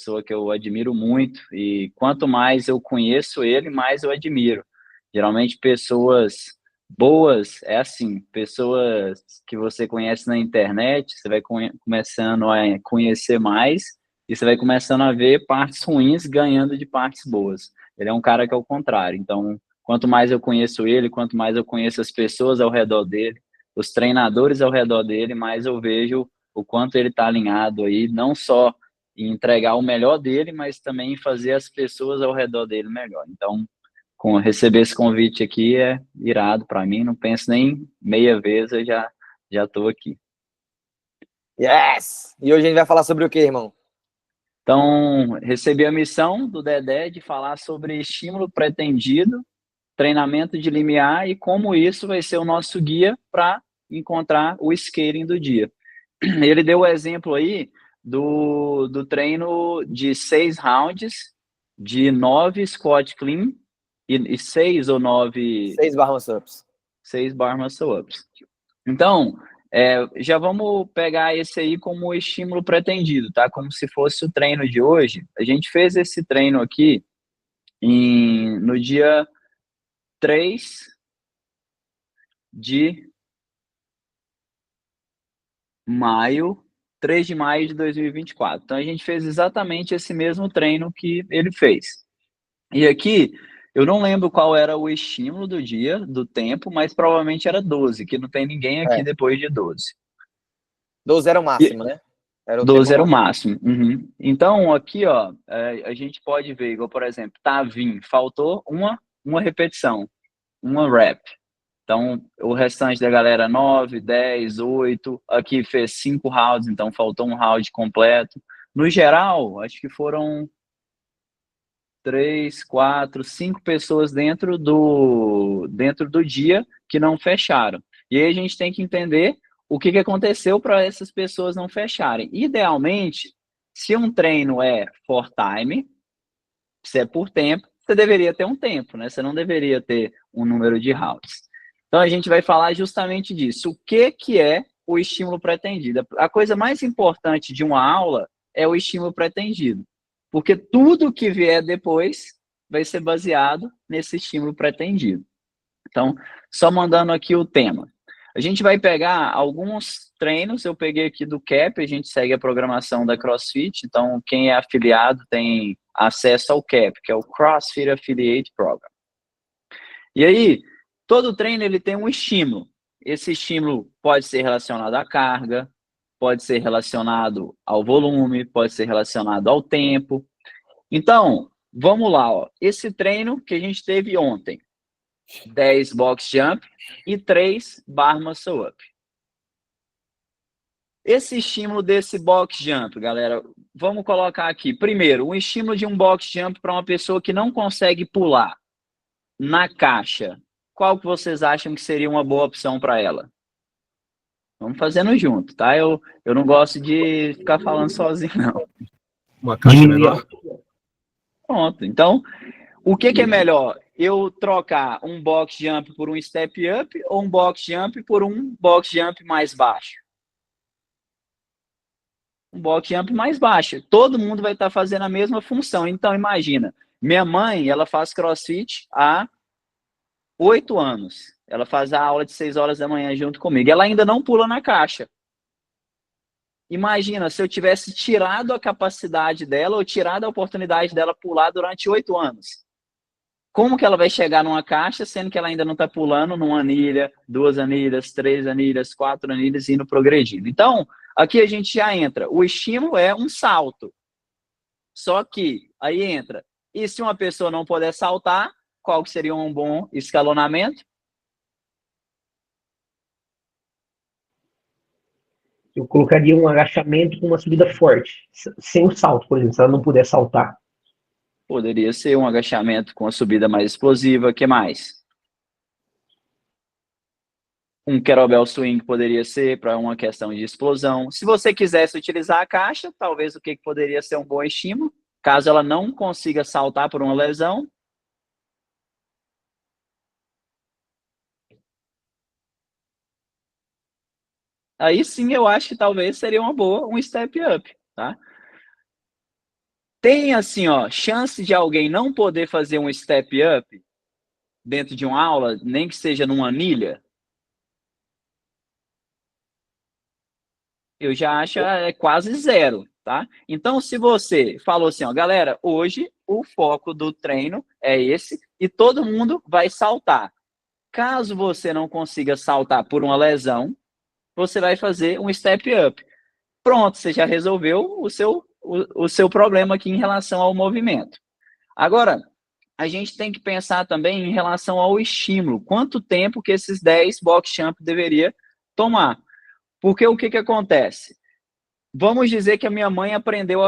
pessoa que eu admiro muito e quanto mais eu conheço ele, mais eu admiro. Geralmente pessoas boas é assim, pessoas que você conhece na internet, você vai começando a conhecer mais e você vai começando a ver partes ruins ganhando de partes boas. Ele é um cara que é o contrário, então quanto mais eu conheço ele, quanto mais eu conheço as pessoas ao redor dele, os treinadores ao redor dele, mais eu vejo o quanto ele está alinhado aí, não só em entregar o melhor dele, mas também em fazer as pessoas ao redor dele melhor. Então, receber esse convite aqui é irado para mim, não penso nem meia vez, eu já estou aqui. Yes! E hoje a gente vai falar sobre o que, irmão? Então, recebi a missão do Dedé de falar sobre estímulo pretendido, treinamento de limiar e como isso vai ser o nosso guia para encontrar o scaling do dia. Ele deu o exemplo aí do treino de 6 rounds, de 9 squat clean e 6 ou 9... 6 bar muscle-ups. 6 bar muscle-ups. Então, já vamos pegar esse aí como o estímulo pretendido, tá? Como se fosse o treino de hoje. A gente fez esse treino aqui no dia 3 de maio, 3 de maio de 2024. Então, a gente fez exatamente esse mesmo treino que ele fez. E aqui, eu não lembro qual era o estímulo do dia, do tempo, mas provavelmente era 12, que não tem ninguém aqui depois de 12. 12 era o máximo, né? Era o 12 tempo era o máximo. máximo. Uhum. Então, aqui, ó, a gente pode ver, igual, por exemplo, Tavim, faltou uma repetição, uma rep. Então, o restante da galera, 9, 10, 8. Aqui fez 5 rounds, então faltou um round completo. No geral, acho que foram 3, 4, 5 pessoas dentro do dia que não fecharam. E aí a gente tem que entender o que aconteceu para essas pessoas não fecharem. Idealmente, se um treino é for time, se é por tempo, você deveria ter um tempo, né? Você não deveria ter um número de rounds. Então a gente vai falar justamente disso. O que é o estímulo pretendido? A coisa mais importante de uma aula é o estímulo pretendido, porque tudo que vier depois vai ser baseado nesse estímulo pretendido. Então, só mandando aqui o tema. A gente vai pegar alguns treinos, eu peguei aqui do CAP, a gente segue a programação da CrossFit, então quem é afiliado tem acesso ao CAP, que é o CrossFit Affiliate Program. E aí, todo treino ele tem um estímulo. Esse estímulo pode ser relacionado à carga, pode ser relacionado ao volume, pode ser relacionado ao tempo. Então, vamos lá, ó. Esse treino que a gente teve ontem, 10 box jump e 3 bar muscle up. Esse estímulo desse box jump, galera, vamos colocar aqui. Primeiro, um estímulo de um box jump para uma pessoa que não consegue pular na caixa. Qual que vocês acham que seria uma boa opção para ela? Vamos fazendo junto, tá? Eu não gosto de ficar falando sozinho, não. Uma caixa menor? Pronto. Então, o que é melhor? Eu trocar um box jump por um step up ou um box jump por um box jump mais baixo? Um box jump mais baixo. Todo mundo vai estar fazendo a mesma função. Então, imagina, minha mãe, ela faz CrossFit há 8 anos. Ela faz a aula de 6 horas da manhã junto comigo. Ela ainda não pula na caixa. Imagina se eu tivesse tirado a capacidade dela ou tirado a oportunidade dela pular durante 8 anos. Como que ela vai chegar numa caixa, sendo que ela ainda não está pulando numa anilha, 2 anilhas, 3 anilhas, 4 anilhas, indo progredindo? Então, aqui a gente já entra. O estímulo é um salto. Só que aí entra. E se uma pessoa não puder saltar, qual que seria um bom escalonamento? Eu colocaria um agachamento com uma subida forte, sem o salto, por exemplo, se ela não puder saltar. Poderia ser um agachamento com a subida mais explosiva. O que mais? Um kettlebell swing poderia ser para uma questão de explosão. Se você quisesse utilizar a caixa, talvez o que poderia ser um bom estímulo, caso ela não consiga saltar por uma lesão. Aí sim eu acho que talvez seria uma boa, um step up, tá? Tem, assim, ó, chance de alguém não poder fazer um step up dentro de uma aula, nem que seja numa anilha? Eu já acho quase zero, tá? Então, se você falou assim, ó, galera, hoje o foco do treino é esse e todo mundo vai saltar. Caso você não consiga saltar por uma lesão, você vai fazer um step up. Pronto, você já resolveu o seu problema aqui em relação ao movimento. Agora, a gente tem que pensar também em relação ao estímulo. Quanto tempo que esses 10 box jump deveria tomar? Porque o que acontece? Vamos dizer que a minha mãe aprendeu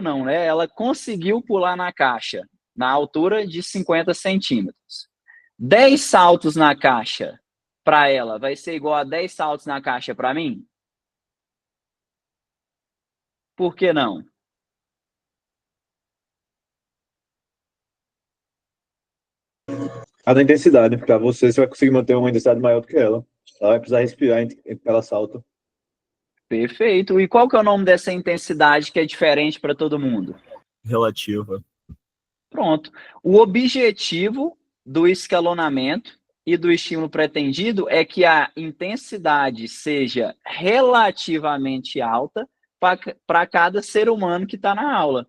não, né? Ela conseguiu pular na caixa na altura de 50 centímetros. 10 saltos na caixa para ela vai ser igual a 10 saltos na caixa para mim? Por que não? A da intensidade. Para você vai conseguir manter uma intensidade maior do que ela. Ela vai precisar respirar em ela salta. Perfeito. E qual que é o nome dessa intensidade que é diferente para todo mundo? Relativa. Pronto. O objetivo do escalonamento e do estímulo pretendido é que a intensidade seja relativamente alta para cada ser humano que está na aula.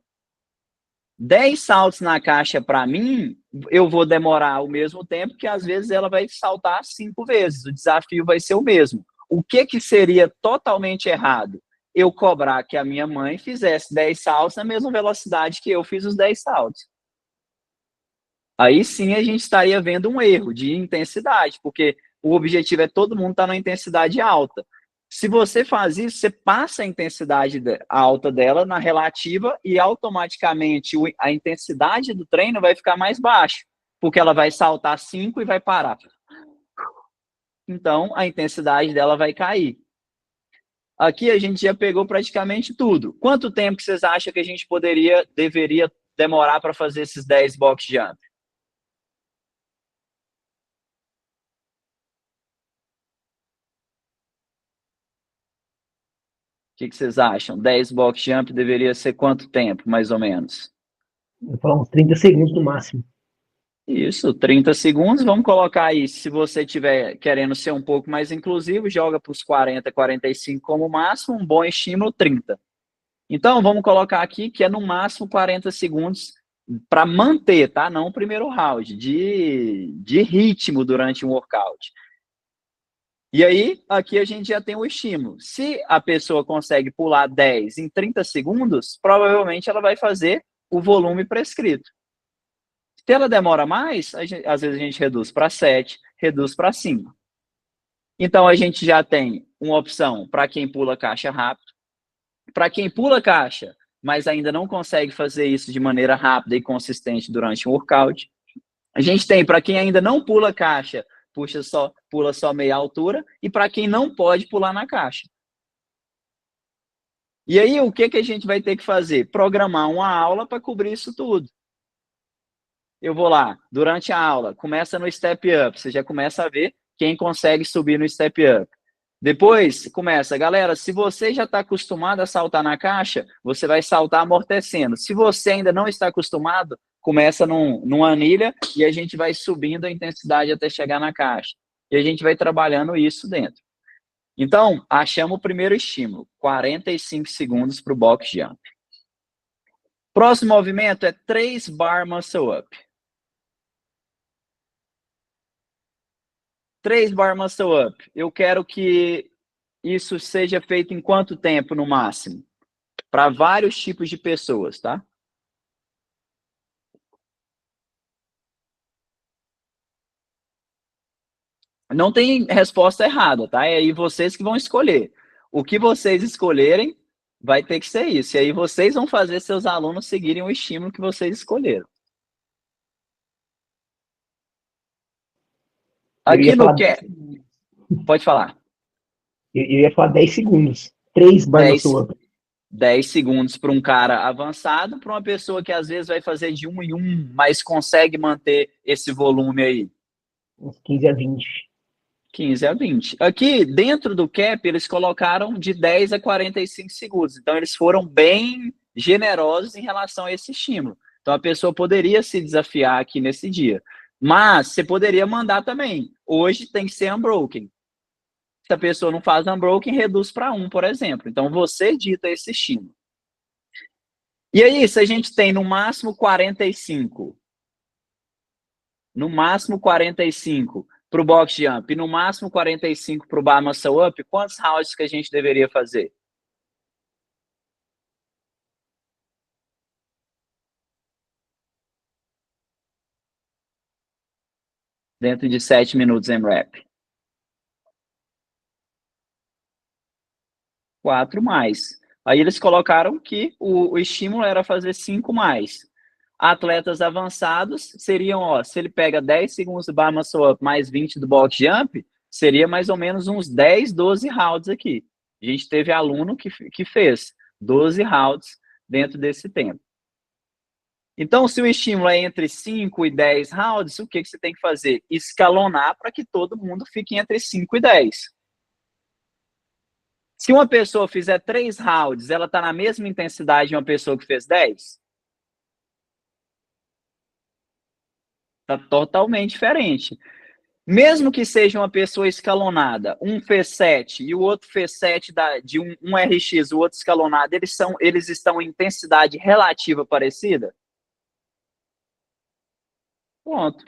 10 saltos na caixa, para mim, eu vou demorar o mesmo tempo que às vezes ela vai saltar 5 vezes. O desafio vai ser o mesmo. O que seria totalmente errado? Eu cobrar que a minha mãe fizesse 10 saltos na mesma velocidade que eu fiz os 10 saltos. Aí sim a gente estaria vendo um erro de intensidade, porque o objetivo é todo mundo estar na intensidade alta. Se você faz isso, você passa a intensidade alta dela na relativa e automaticamente a intensidade do treino vai ficar mais baixa, porque ela vai saltar 5 e vai parar. Então, a intensidade dela vai cair. Aqui a gente já pegou praticamente tudo. Quanto tempo que vocês acham que a gente deveria demorar para fazer esses 10 box jump? O que vocês acham? 10 box jump deveria ser quanto tempo, mais ou menos? Vou falar uns 30 segundos no máximo. Isso, 30 segundos. Vamos colocar aí, se você estiver querendo ser um pouco mais inclusivo, joga para os 40, 45 como máximo, um bom estímulo, 30. Então, vamos colocar aqui que é no máximo 40 segundos para manter, tá? Não o primeiro round, de ritmo durante um workout. E aí, aqui a gente já tem o estímulo. Se a pessoa consegue pular 10 em 30 segundos, provavelmente ela vai fazer o volume prescrito. Se ela demora mais, às vezes a gente reduz para 7, reduz para 5. Então, a gente já tem uma opção para quem pula caixa rápido. Para quem pula caixa, mas ainda não consegue fazer isso de maneira rápida e consistente durante um workout. A gente tem para quem ainda não pula caixa, pula só meia altura, e para quem não pode pular na caixa. E aí, o que a gente vai ter que fazer? Programar uma aula para cobrir isso tudo. Eu vou lá, durante a aula, começa no step up, você já começa a ver quem consegue subir no step up. Depois, começa, galera, se você já está acostumado a saltar na caixa, você vai saltar amortecendo. Se você ainda não está acostumado, começa numa anilha e a gente vai subindo a intensidade até chegar na caixa. E a gente vai trabalhando isso dentro. Então, achamos o primeiro estímulo, 45 segundos para o box jump. Próximo movimento é 3 bar muscle up. 3 bar muscle up. Eu quero que isso seja feito em quanto tempo no máximo? Para vários tipos de pessoas, tá? Não tem resposta errada, tá? É aí vocês que vão escolher. O que vocês escolherem vai ter que ser isso. E aí vocês vão fazer seus alunos seguirem o estímulo que vocês escolheram. Aqui no que pode falar. Eu ia falar 10 segundos. 3 bar muscle up. 10 segundos para um cara avançado, para uma pessoa que às vezes vai fazer de 1 em 1, mas consegue manter esse volume aí. Uns 15 a 20. 15 a 20. Aqui, dentro do cap, eles colocaram de 10 a 45 segundos. Então, eles foram bem generosos em relação a esse estímulo. Então, a pessoa poderia se desafiar aqui nesse dia. Mas você poderia mandar também. Hoje tem que ser unbroken. Se a pessoa não faz unbroken, reduz para 1, por exemplo. Então, você dita esse estímulo. E aí, se a gente tem no máximo 45, para o box jump e no máximo 45 para o bar muscle up, quantos rounds que a gente deveria fazer? Dentro de 7 minutos em rep. 4 mais. Aí eles colocaram que o estímulo era fazer 5 mais. Atletas avançados seriam, ó, se ele pega 10 segundos do bar muscle up mais 20 do box jump, seria mais ou menos uns 10, 12 rounds aqui. A gente teve aluno que fez 12 rounds dentro desse tempo. Então, se o estímulo é entre 5 e 10 rounds, o que você tem que fazer? Escalonar para que todo mundo fique entre 5 e 10. Se uma pessoa fizer 3 rounds, ela está na mesma intensidade de uma pessoa que fez 10? Está totalmente diferente. Mesmo que seja uma pessoa escalonada, um fez 7 e o outro fez 7 de um RX, o outro escalonado, eles estão em intensidade relativa parecida? Ponto.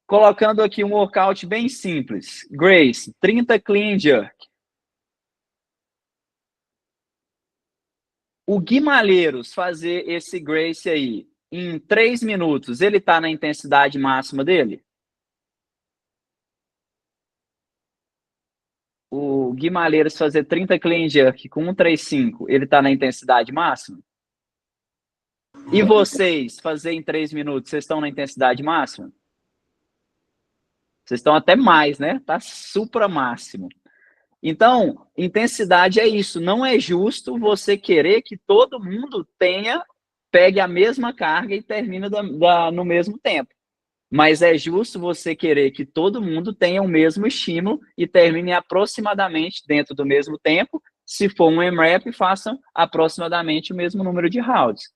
Colocando aqui um workout bem simples. Grace, 30 clean jerk. O Gui Malheiros fazer esse Grace aí em 3 minutos, ele está na intensidade máxima dele? O Gui Malheiros fazer 30 clean jerk com 135, ele está na intensidade máxima? E vocês fazer em 3 minutos, vocês estão na intensidade máxima? Vocês estão até mais, né? Tá supra máximo. Então, intensidade é isso. Não é justo você querer que todo mundo pegue a mesma carga e termine no mesmo tempo. Mas é justo você querer que todo mundo tenha o mesmo estímulo e termine aproximadamente dentro do mesmo tempo. Se for um MRAP, façam aproximadamente o mesmo número de rounds.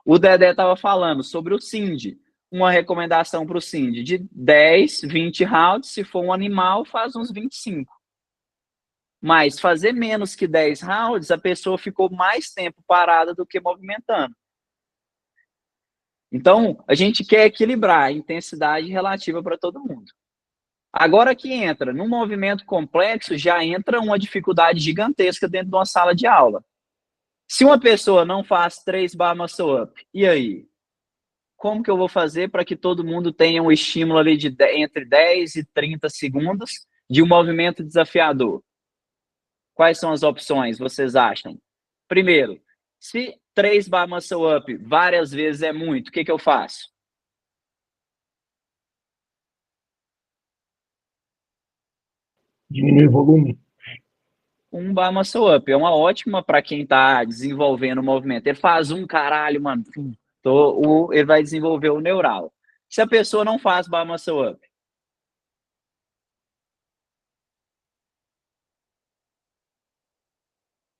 O Dedé estava falando sobre o Cindy. Uma recomendação para o Cindy de 10, 20 rounds. Se for um animal, faz uns 25. Mas fazer menos que 10 rounds, a pessoa ficou mais tempo parada do que movimentando. Então, a gente quer equilibrar a intensidade relativa para todo mundo. Agora que entra num movimento complexo, já entra uma dificuldade gigantesca dentro de uma sala de aula. Se uma pessoa não faz 3 bar muscle up, e aí? Como que eu vou fazer para que todo mundo tenha um estímulo ali entre 10 e 30 segundos de um movimento desafiador? Quais são as opções, vocês acham? Primeiro, se 3 bar muscle up várias vezes é muito, o que eu faço? Diminui o volume. Um bar muscle up é uma ótima para quem está desenvolvendo o movimento. Ele faz caralho, mano. Ele vai desenvolver o neural. Se a pessoa não faz bar muscle up,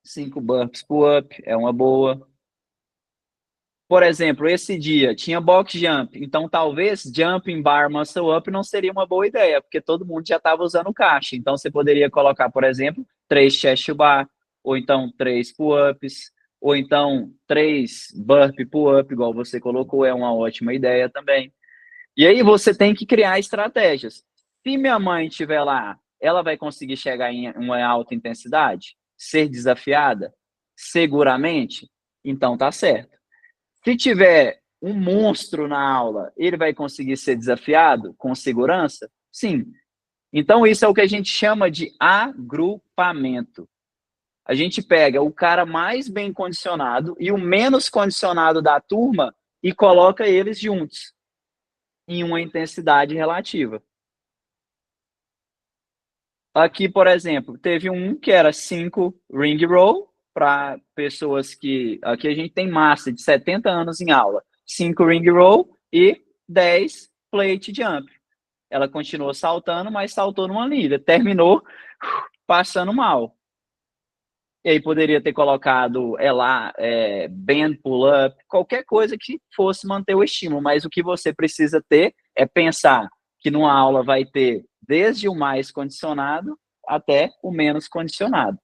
5 burpees pull-up é uma boa. Por exemplo, esse dia tinha box jump, então talvez jumping bar muscle up não seria uma boa ideia, porque todo mundo já estava usando caixa. Então você poderia colocar, por exemplo, 3 chest to bar, ou então 3 pull-ups, ou então 3 burpee pull-up, igual você colocou, é uma ótima ideia também. E aí você tem que criar estratégias. Se minha mãe estiver lá, ela vai conseguir chegar em uma alta intensidade? Ser desafiada? Seguramente? Então tá certo. Se tiver um monstro na aula, ele vai conseguir ser desafiado com segurança? Sim. Então isso é o que a gente chama de agrupamento. A gente pega o cara mais bem condicionado e o menos condicionado da turma e coloca eles juntos em uma intensidade relativa. Aqui, por exemplo, teve um que era 5 ring roll para pessoas que... Aqui a gente tem massa de 70 anos em aula. 5 ring roll e 10 plate jump. Ela continuou saltando, mas saltou numa linha. Terminou passando mal. E aí poderia ter colocado band pull-up, qualquer coisa que fosse manter o estímulo, mas o que você precisa ter é pensar que numa aula vai ter desde o mais condicionado até o menos condicionado.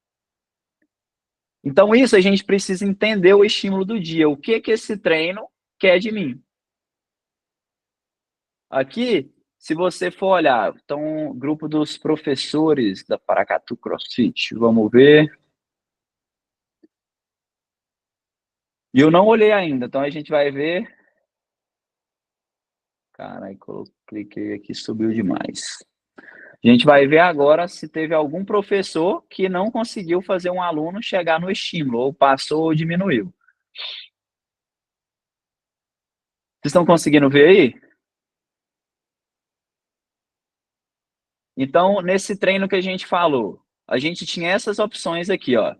Então isso a gente precisa entender o estímulo do dia, o que esse treino quer de mim. Aqui, se você for olhar, então, grupo dos professores da Paracatu CrossFit, vamos ver. E eu não olhei ainda, então a gente vai ver. Caralho, cliquei aqui, subiu demais. A gente vai ver agora se teve algum professor que não conseguiu fazer um aluno chegar no estímulo, ou passou ou diminuiu. Vocês estão conseguindo ver aí? Então, nesse treino que a gente falou, a gente tinha essas opções aqui, ó.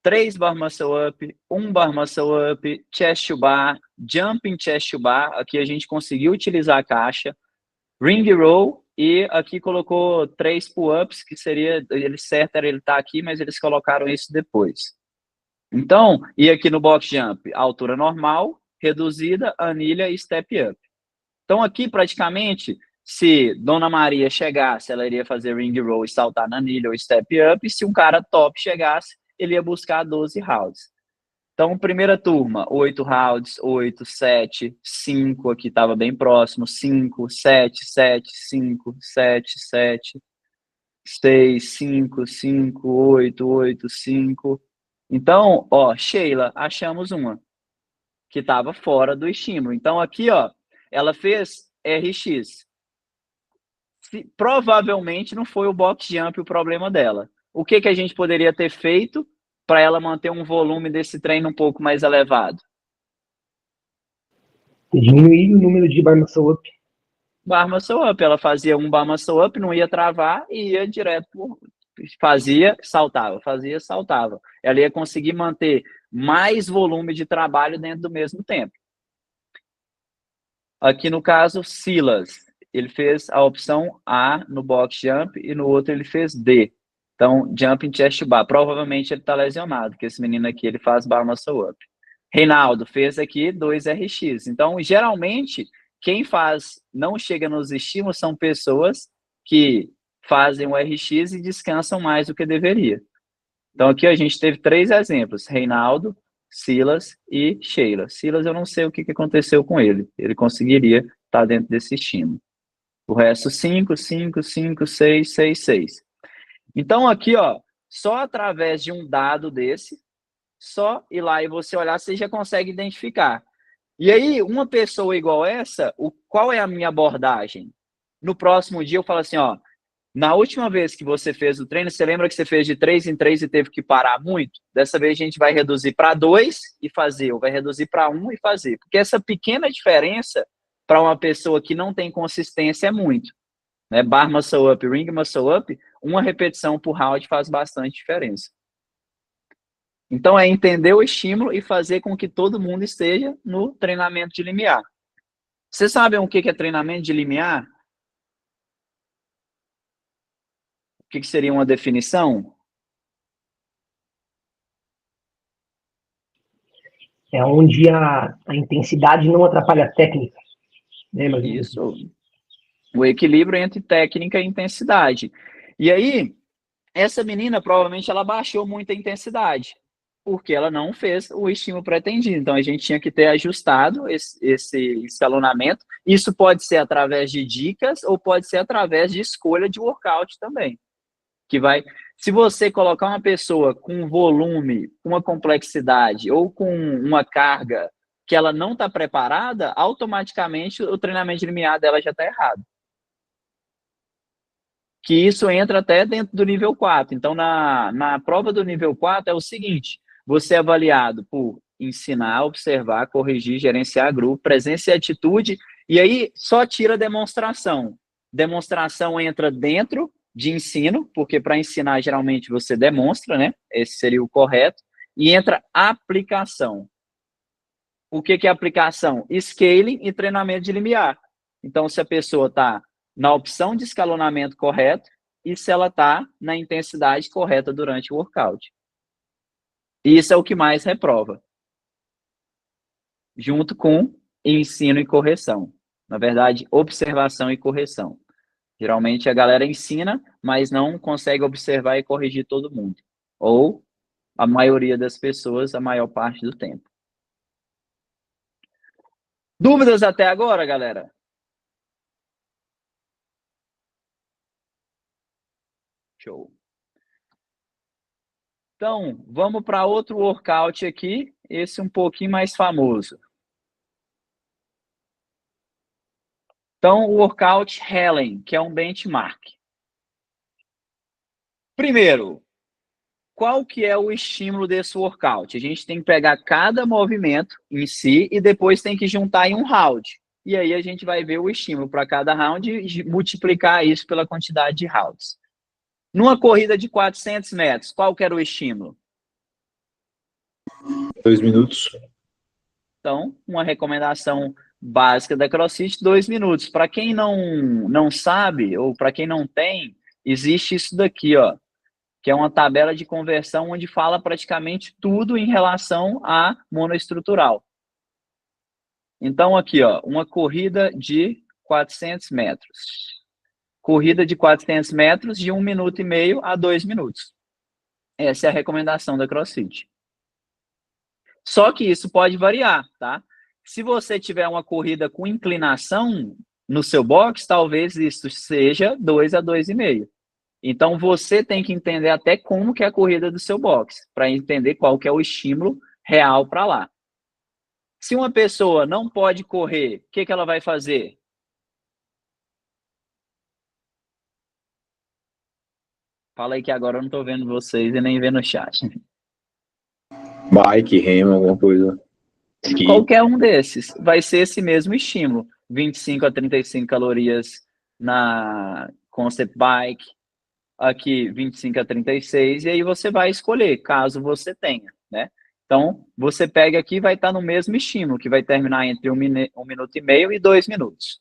3 bar muscle up, 1 bar muscle up, chest to bar, jumping chest to bar. Aqui a gente conseguiu utilizar a caixa. Ring roll, e aqui colocou 3 pull-ups, que seria, certo era ele estar aqui, mas eles colocaram isso depois. Então, e aqui no box jump, altura normal, reduzida, anilha e step up. Então aqui praticamente, se Dona Maria chegasse, ela iria fazer ring roll e saltar na anilha ou step up, e se um cara top chegasse, ele ia buscar 12 rounds. Então, primeira turma, 8 rounds, 8, 7, 5, aqui estava bem próximo, 5, 7, 7, 5, 7, 7, 6, 5, 5, 8, 8, 5. Então, ó, Sheila, achamos uma que estava fora do estímulo. Então, aqui, ó, ela fez RX. Provavelmente não foi o box jump o problema dela. O que a gente poderia ter feito para ela manter um volume desse treino um pouco mais elevado? Diminuir o número de bar muscle up. Bar muscle up, ela fazia um bar muscle up, não ia travar e ia direto, fazia, saltava, fazia, saltava. Ela ia conseguir manter mais volume de trabalho dentro do mesmo tempo. Aqui no caso, Silas, ele fez a opção A no box jump e no outro ele fez D. Então, jumping chest bar. Provavelmente ele está lesionado, porque esse menino aqui ele faz bar muscle up. Reinaldo fez aqui 2 RX. Então, geralmente, quem faz, não chega nos estímulos, são pessoas que fazem o RX e descansam mais do que deveria. Então, aqui a gente teve 3 exemplos. Reinaldo, Silas e Sheila. Silas, eu não sei o que aconteceu com ele. Ele conseguiria estar dentro desse estímulo. O resto, 5, 5, 5, 6, 6, 6. Então, aqui, ó, só através de um dado desse, só ir lá e você olhar, você já consegue identificar. E aí, uma pessoa igual essa, qual é a minha abordagem? No próximo dia, eu falo assim, ó, na última vez que você fez o treino, você lembra que você fez de 3 em 3 e teve que parar muito? Dessa vez a gente vai reduzir para 2 e fazer, ou vai reduzir para 1 e fazer. Porque essa pequena diferença, para uma pessoa que não tem consistência, é muito. Né? Bar muscle up, ring muscle up, uma repetição por round faz bastante diferença. Então, é entender o estímulo e fazer com que todo mundo esteja no treinamento de limiar. Vocês sabem o que é treinamento de limiar? O que seria uma definição? É onde a intensidade não atrapalha a técnica. Lembra? Isso. O equilíbrio entre técnica e intensidade. E aí, essa menina, provavelmente, ela baixou muito a intensidade, porque ela não fez o estímulo pretendido. Então, a gente tinha que ter ajustado esse escalonamento. Isso pode ser através de dicas ou pode ser através de escolha de workout também. Que vai, se você colocar uma pessoa com volume, uma complexidade ou com uma carga que ela não está preparada, automaticamente o treinamento de limiar dela já está errado. Que isso entra até dentro do nível 4. Então, na prova do nível 4 é o seguinte, você é avaliado por ensinar, observar, corrigir, gerenciar grupo, presença e atitude, e aí só tira demonstração. Demonstração entra dentro de ensino, porque para ensinar geralmente você demonstra, né? Esse seria o correto, e entra aplicação. O que é aplicação? Scaling e treinamento de limiar. Então, se a pessoa está na opção de escalonamento correto e se ela está na intensidade correta durante o workout. Isso é o que mais reprova. Junto com ensino e correção. Na verdade, observação e correção. Geralmente a galera ensina, mas não consegue observar e corrigir todo mundo. Ou a maioria das pessoas, a maior parte do tempo. Dúvidas até agora, galera? Show. Então, vamos para outro workout aqui, esse um pouquinho mais famoso. Então, o workout Helen, que é um benchmark. Primeiro, qual que é o estímulo desse workout? A gente tem que pegar cada movimento em si e depois tem que juntar em um round. E aí a gente vai ver o estímulo para cada round e multiplicar isso pela quantidade de rounds. Numa corrida de 400 metros, qual que era o estímulo? 2 minutos. Então, uma recomendação básica da CrossFit, 2 minutos. Para quem não sabe, ou para quem não tem, existe isso daqui, ó, que é uma tabela de conversão onde fala praticamente tudo em relação a monoestrutural. Então, aqui, ó, uma corrida de 400 metros. Corrida de 400 metros de 1 minuto e meio a 2 minutos. Essa é a recomendação da CrossFit. Só que isso pode variar, tá? Se você tiver uma corrida com inclinação no seu box, talvez isso seja 2 a 2,5. Então, você tem que entender até como que é a corrida do seu box, para entender qual que é o estímulo real para lá. Se uma pessoa não pode correr, o que ela vai fazer? Fala aí que agora eu não estou vendo vocês e nem vendo o chat. Bike, remo, alguma coisa. Ski. Qualquer um desses vai ser esse mesmo estímulo. 25 a 35 calorias na Concept Bike, aqui 25 a 36, e aí você vai escolher, caso você tenha, né? Então, você pega aqui e vai estar no mesmo estímulo, que vai terminar entre 1 minuto e meio e 2 minutos.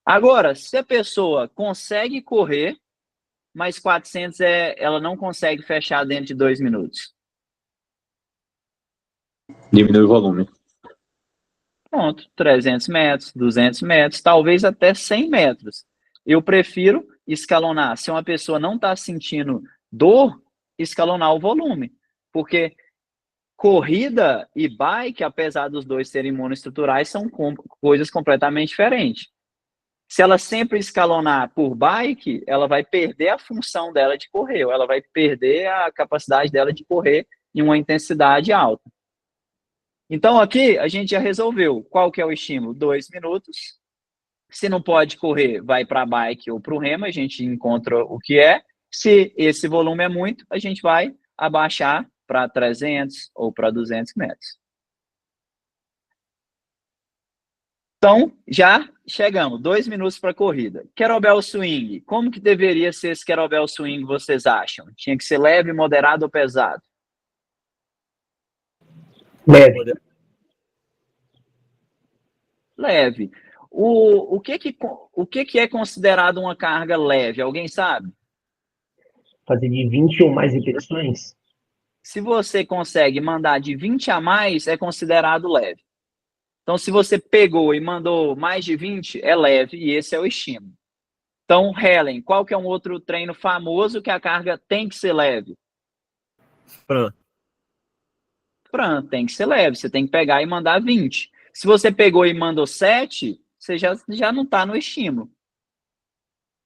Agora, se a pessoa consegue correr, mas 400 ela não consegue fechar dentro de 2 minutos. Diminui o volume. Pronto, 300 metros, 200 metros, talvez até 100 metros. Eu prefiro escalonar. Se uma pessoa não está sentindo dor, escalonar o volume. Porque corrida e bike, apesar dos dois serem monoestruturais, são coisas completamente diferentes. Se ela sempre escalonar por bike, ela vai perder a função dela de correr, ou ela vai perder a capacidade dela de correr em uma intensidade alta. Então, aqui, a gente já resolveu qual que é o estímulo. 2 minutos. Se não pode correr, vai para a bike ou para o remo, a gente encontra o que é. Se esse volume é muito, a gente vai abaixar para 300 ou para 200 metros. Então, já chegamos. 2 minutos para a corrida. Kettlebell swing. Como que deveria ser esse kettlebell swing, vocês acham? Tinha que ser leve, moderado ou pesado? Leve. Leve. O que é considerado uma carga leve? Alguém sabe? Fazer de 20 ou mais repetições? Se você consegue mandar de 20 a mais, é considerado leve. Então, se você pegou e mandou mais de 20, é leve, e esse é o estímulo. Então, Helen, qual que é um outro treino famoso que a carga tem que ser leve? Fran, tem que ser leve, você tem que pegar e mandar 20. Se você pegou e mandou 7, você já não está no estímulo.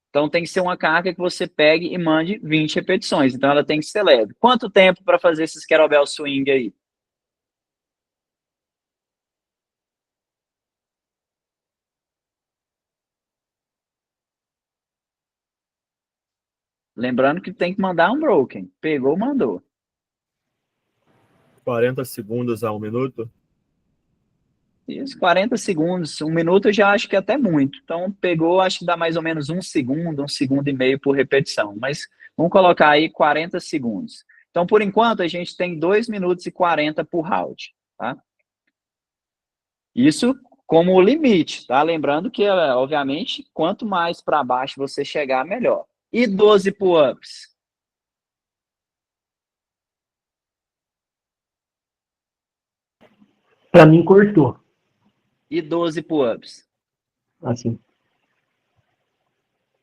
Então, tem que ser uma carga que você pegue e mande 20 repetições. Então, ela tem que ser leve. Quanto tempo para fazer esses kettlebell swing aí? Lembrando que tem que mandar um broken. Pegou, mandou. 40 segundos a 1 minuto? Isso, 40 segundos. 1 minuto eu já acho que é até muito. Então, pegou, acho que dá mais ou menos 1 segundo e meio por repetição. Mas vamos colocar aí 40 segundos. Então, por enquanto, a gente tem 2 minutos e 40 por round. Tá? Isso como limite, tá? Lembrando que, obviamente, quanto mais para baixo você chegar, melhor. E 12 pull-ups? Pra mim, cortou. E 12 pull-ups. Assim.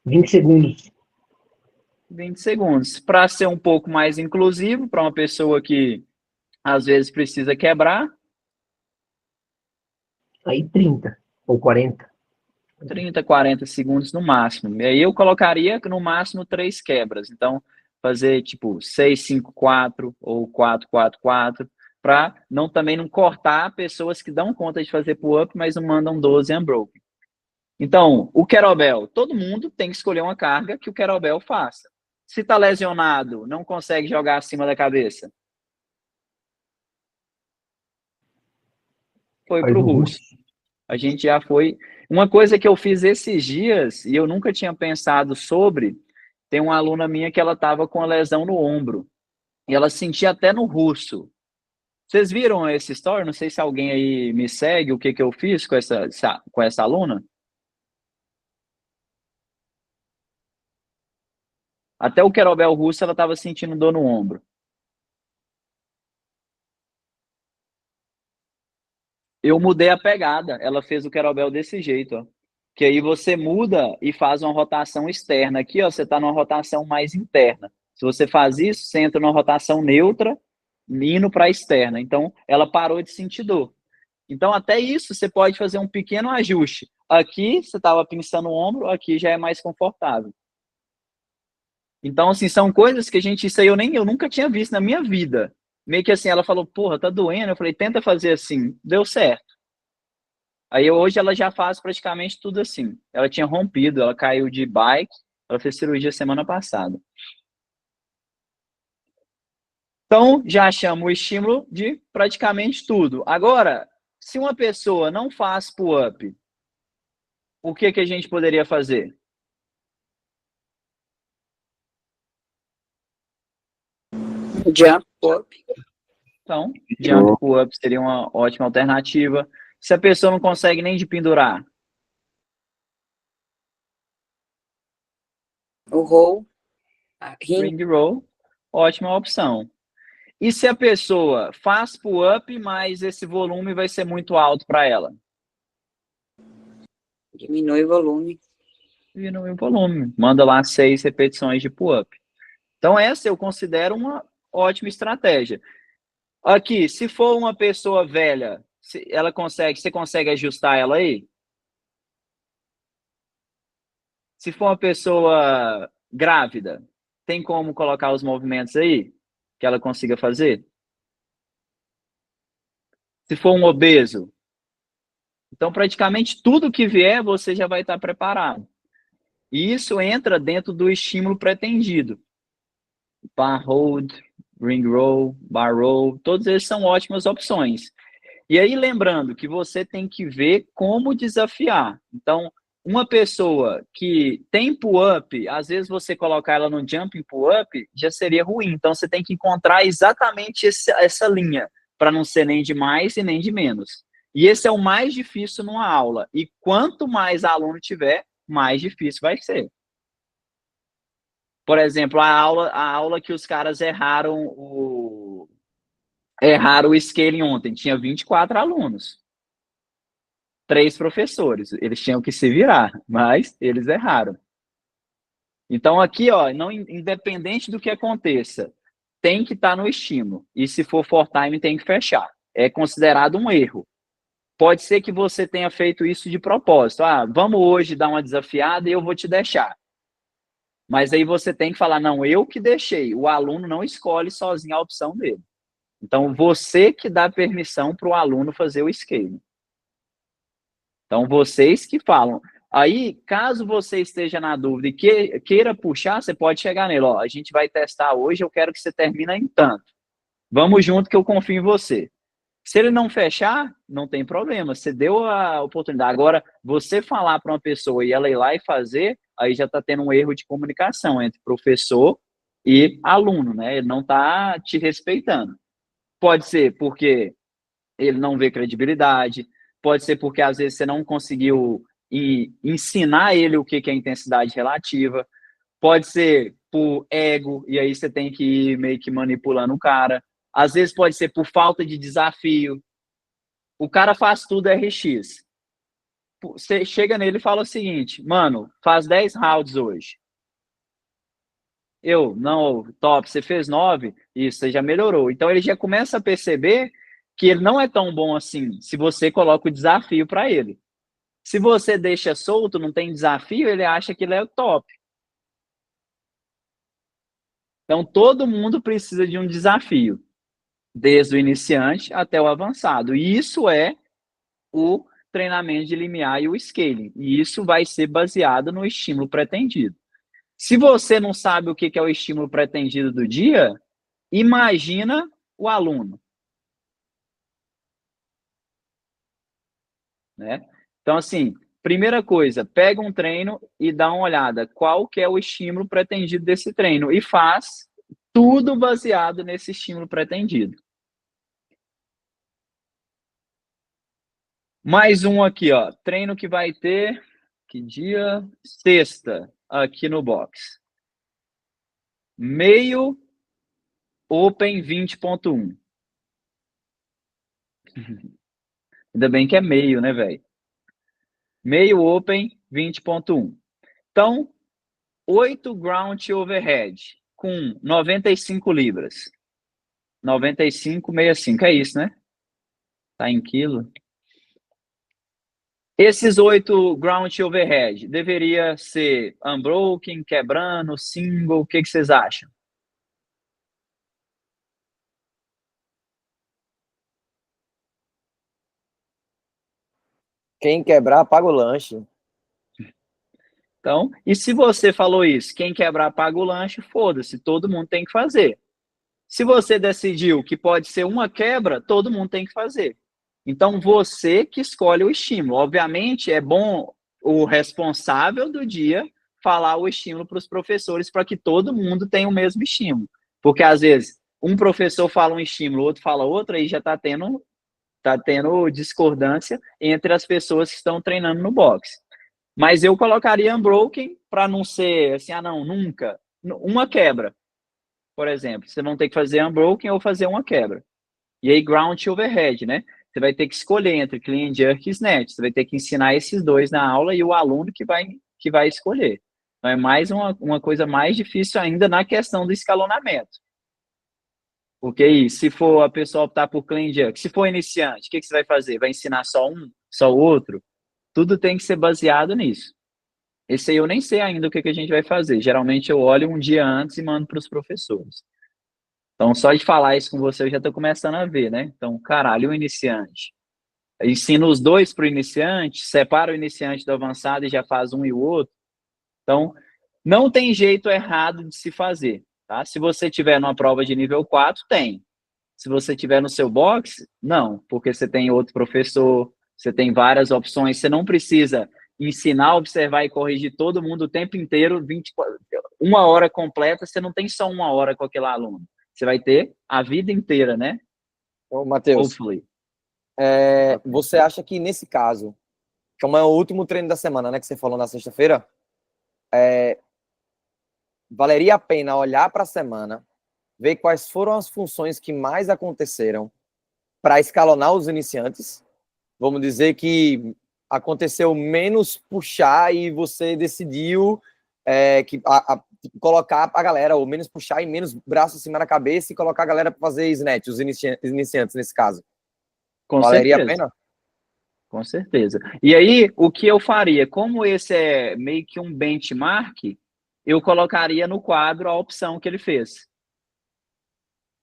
20 segundos. 20 segundos. Para ser um pouco mais inclusivo, para uma pessoa que às vezes precisa quebrar, Aí 30 ou 40. 30, 40 segundos no máximo. E aí eu colocaria no máximo 3 quebras. Então, fazer tipo 6, 5, 4 ou 4, 4, 4, para também não cortar pessoas que dão conta de fazer pull-up, mas não mandam 12 unbroken. Então, o kettlebell, todo mundo tem que escolher uma carga que o kettlebell faça. Se está lesionado, não consegue jogar acima da cabeça, foi Faz para o o russo. A gente já foi. Uma coisa que eu fiz esses dias, e eu nunca tinha pensado sobre, tem uma aluna minha que ela estava com a lesão no ombro. E ela sentia até no russo. Vocês viram essa história? Não sei se alguém aí me segue, o que eu fiz com essa aluna. Até o kettlebell russo ela estava sentindo dor no ombro. Eu mudei a pegada. Ela fez o kettlebell desse jeito, ó. Que aí você muda e faz uma rotação externa. Aqui, ó, você está numa rotação mais interna. Se você faz isso, você entra numa rotação neutra, indo para a externa. Então, ela parou de sentir dor. Então, até isso, você pode fazer um pequeno ajuste. Aqui, você estava pinçando o ombro, aqui já é mais confortável. Então, assim, são coisas que isso aí eu nunca tinha visto na minha vida. Meio que assim, ela falou, porra, tá doendo. Eu falei, tenta fazer assim. Deu certo. Aí hoje ela já faz praticamente tudo assim. Ela tinha rompido, ela caiu de bike, ela fez cirurgia semana passada. Então, já achamos o estímulo de praticamente tudo. Agora, se uma pessoa não faz pull-up, o que a gente poderia fazer? Jump pull-up. Então, jump pull-up seria uma ótima alternativa. Se a pessoa não consegue nem de pendurar, O roll. ring roll, ótima opção. E se a pessoa faz pull-up, mas esse volume vai ser muito alto para ela? Diminui o volume. Diminui o volume. Manda lá 6 repetições de pull-up. Então, essa eu considero uma ótima estratégia. Aqui, se for uma pessoa velha, você consegue ajustar ela aí? Se for uma pessoa grávida, tem como colocar os movimentos aí que ela consiga fazer? Se for um obeso, então praticamente tudo que vier você já vai estar preparado. E isso entra dentro do estímulo pretendido. Bar hold, ring roll, bar roll, todos eles são ótimas opções. E aí lembrando que você tem que ver como desafiar. Então, uma pessoa que tem pull-up, às vezes você colocar ela no jumping pull-up já seria ruim. Então, você tem que encontrar exatamente essa linha, para não ser nem de mais e nem de menos. E esse é o mais difícil numa aula. E quanto mais aluno tiver, mais difícil vai ser. Por exemplo, a aula que os caras erraram o scaling ontem, tinha 24 alunos. 3 professores, eles tinham que se virar, mas eles erraram. Então aqui, ó, não, independente do que aconteça, tem que estar no estímulo. E se for for time, tem que fechar. É considerado um erro. Pode ser que você tenha feito isso de propósito. Ah, vamos hoje dar uma desafiada e eu vou te deixar. Mas aí você tem que falar, não, eu que deixei. O aluno não escolhe sozinho a opção dele. Então, você que dá permissão para o aluno fazer o scaling. Então, vocês que falam. Aí, caso você esteja na dúvida e queira puxar, você pode chegar nele. Ó, a gente vai testar hoje, eu quero que você termine em tanto. Vamos junto que eu confio em você. Se ele não fechar, não tem problema. Você deu a oportunidade. Agora, você falar para uma pessoa e ela ir lá e fazer, aí já está tendo um erro de comunicação entre professor e aluno, né? Ele não está te respeitando. Pode ser porque ele não vê credibilidade, pode ser porque às vezes você não conseguiu ensinar ele o que é intensidade relativa, pode ser por ego, e aí você tem que ir meio que manipulando o cara. Às vezes pode ser por falta de desafio. O cara faz tudo RX. Você chega nele e fala o seguinte, mano, faz 10 rounds hoje. Não, top, você fez 9, isso, você já melhorou. Então ele já começa a perceber que ele não é tão bom assim, se você coloca o desafio para ele. Se você deixa solto, não tem desafio, ele acha que ele é o top. Então todo mundo precisa de um desafio, desde o iniciante até o avançado. E isso é o treinamento de limiar e o scaling. E isso vai ser baseado no estímulo pretendido. Se você não sabe o que é o estímulo pretendido do dia, imagina o aluno, né? Então, assim, primeira coisa, pega um treino e dá uma olhada qual que é o estímulo pretendido desse treino e faz tudo baseado nesse estímulo pretendido. Mais um aqui, ó, treino que vai ter, que dia? Sexta, aqui no box. Meio Open 20.1. Ainda bem que é meio, né, velho? Meio Open 20.1. Então, 8 ground overhead com 95 libras. 95,65, é isso, né? Tá em quilo. Esses 8 ground overhead deveria ser unbroken, quebrando, single, o que vocês acham? Quem quebrar, paga o lanche. Então, e se você falou isso, quem quebrar paga o lanche, foda-se, todo mundo tem que fazer. Se você decidiu que pode ser uma quebra, todo mundo tem que fazer. Então, você que escolhe o estímulo. Obviamente, é bom o responsável do dia falar o estímulo para os professores para que todo mundo tenha o mesmo estímulo. Porque, às vezes, um professor fala um estímulo, outro fala outro, aí já está tendo discordância entre as pessoas que estão treinando no boxe. Mas eu colocaria unbroken para não ser assim, não, nunca. Uma quebra, por exemplo. Vocês vão ter que fazer unbroken ou fazer uma quebra. E aí, ground overhead, né? Você vai ter que escolher entre clean jerk e snatch. Você vai ter que ensinar esses dois na aula e o aluno que vai escolher. Então, é mais uma coisa mais difícil ainda na questão do escalonamento. Porque aí, se for a pessoa optar por clean jerk, se for iniciante, o que você vai fazer? Vai ensinar só um, só o outro? Tudo tem que ser baseado nisso. Esse aí eu nem sei ainda o que a gente vai fazer. Geralmente eu olho um dia antes e mando para os professores. Então, só de falar isso com você, eu já estou começando a ver, né? Então, caralho, o iniciante. Ensina os dois para o iniciante, separa o iniciante do avançado e já faz um e o outro. Então, não tem jeito errado de se fazer, tá? Se você tiver numa prova de nível 4, tem. Se você tiver no seu box, não, porque você tem outro professor, você tem várias opções, você não precisa ensinar, observar e corrigir todo mundo o tempo inteiro, 1 hora completa, você não tem só 1 hora com aquele aluno. Você vai ter a vida inteira, né? Então, Matheus, Hopefully. você acha que nesse caso, como é o último treino da semana, né, que você falou na sexta-feira, valeria a pena olhar para a semana, ver quais foram as funções que mais aconteceram para escalonar os iniciantes? Vamos dizer que aconteceu menos puxar e você decidiu colocar a galera, ou menos puxar e menos braço acima da cabeça e colocar a galera para fazer snatch, os iniciantes nesse caso. Com Valeria certeza. a pena? Com certeza. E aí, o que eu faria? Como esse é meio que um benchmark, eu colocaria no quadro a opção que ele fez.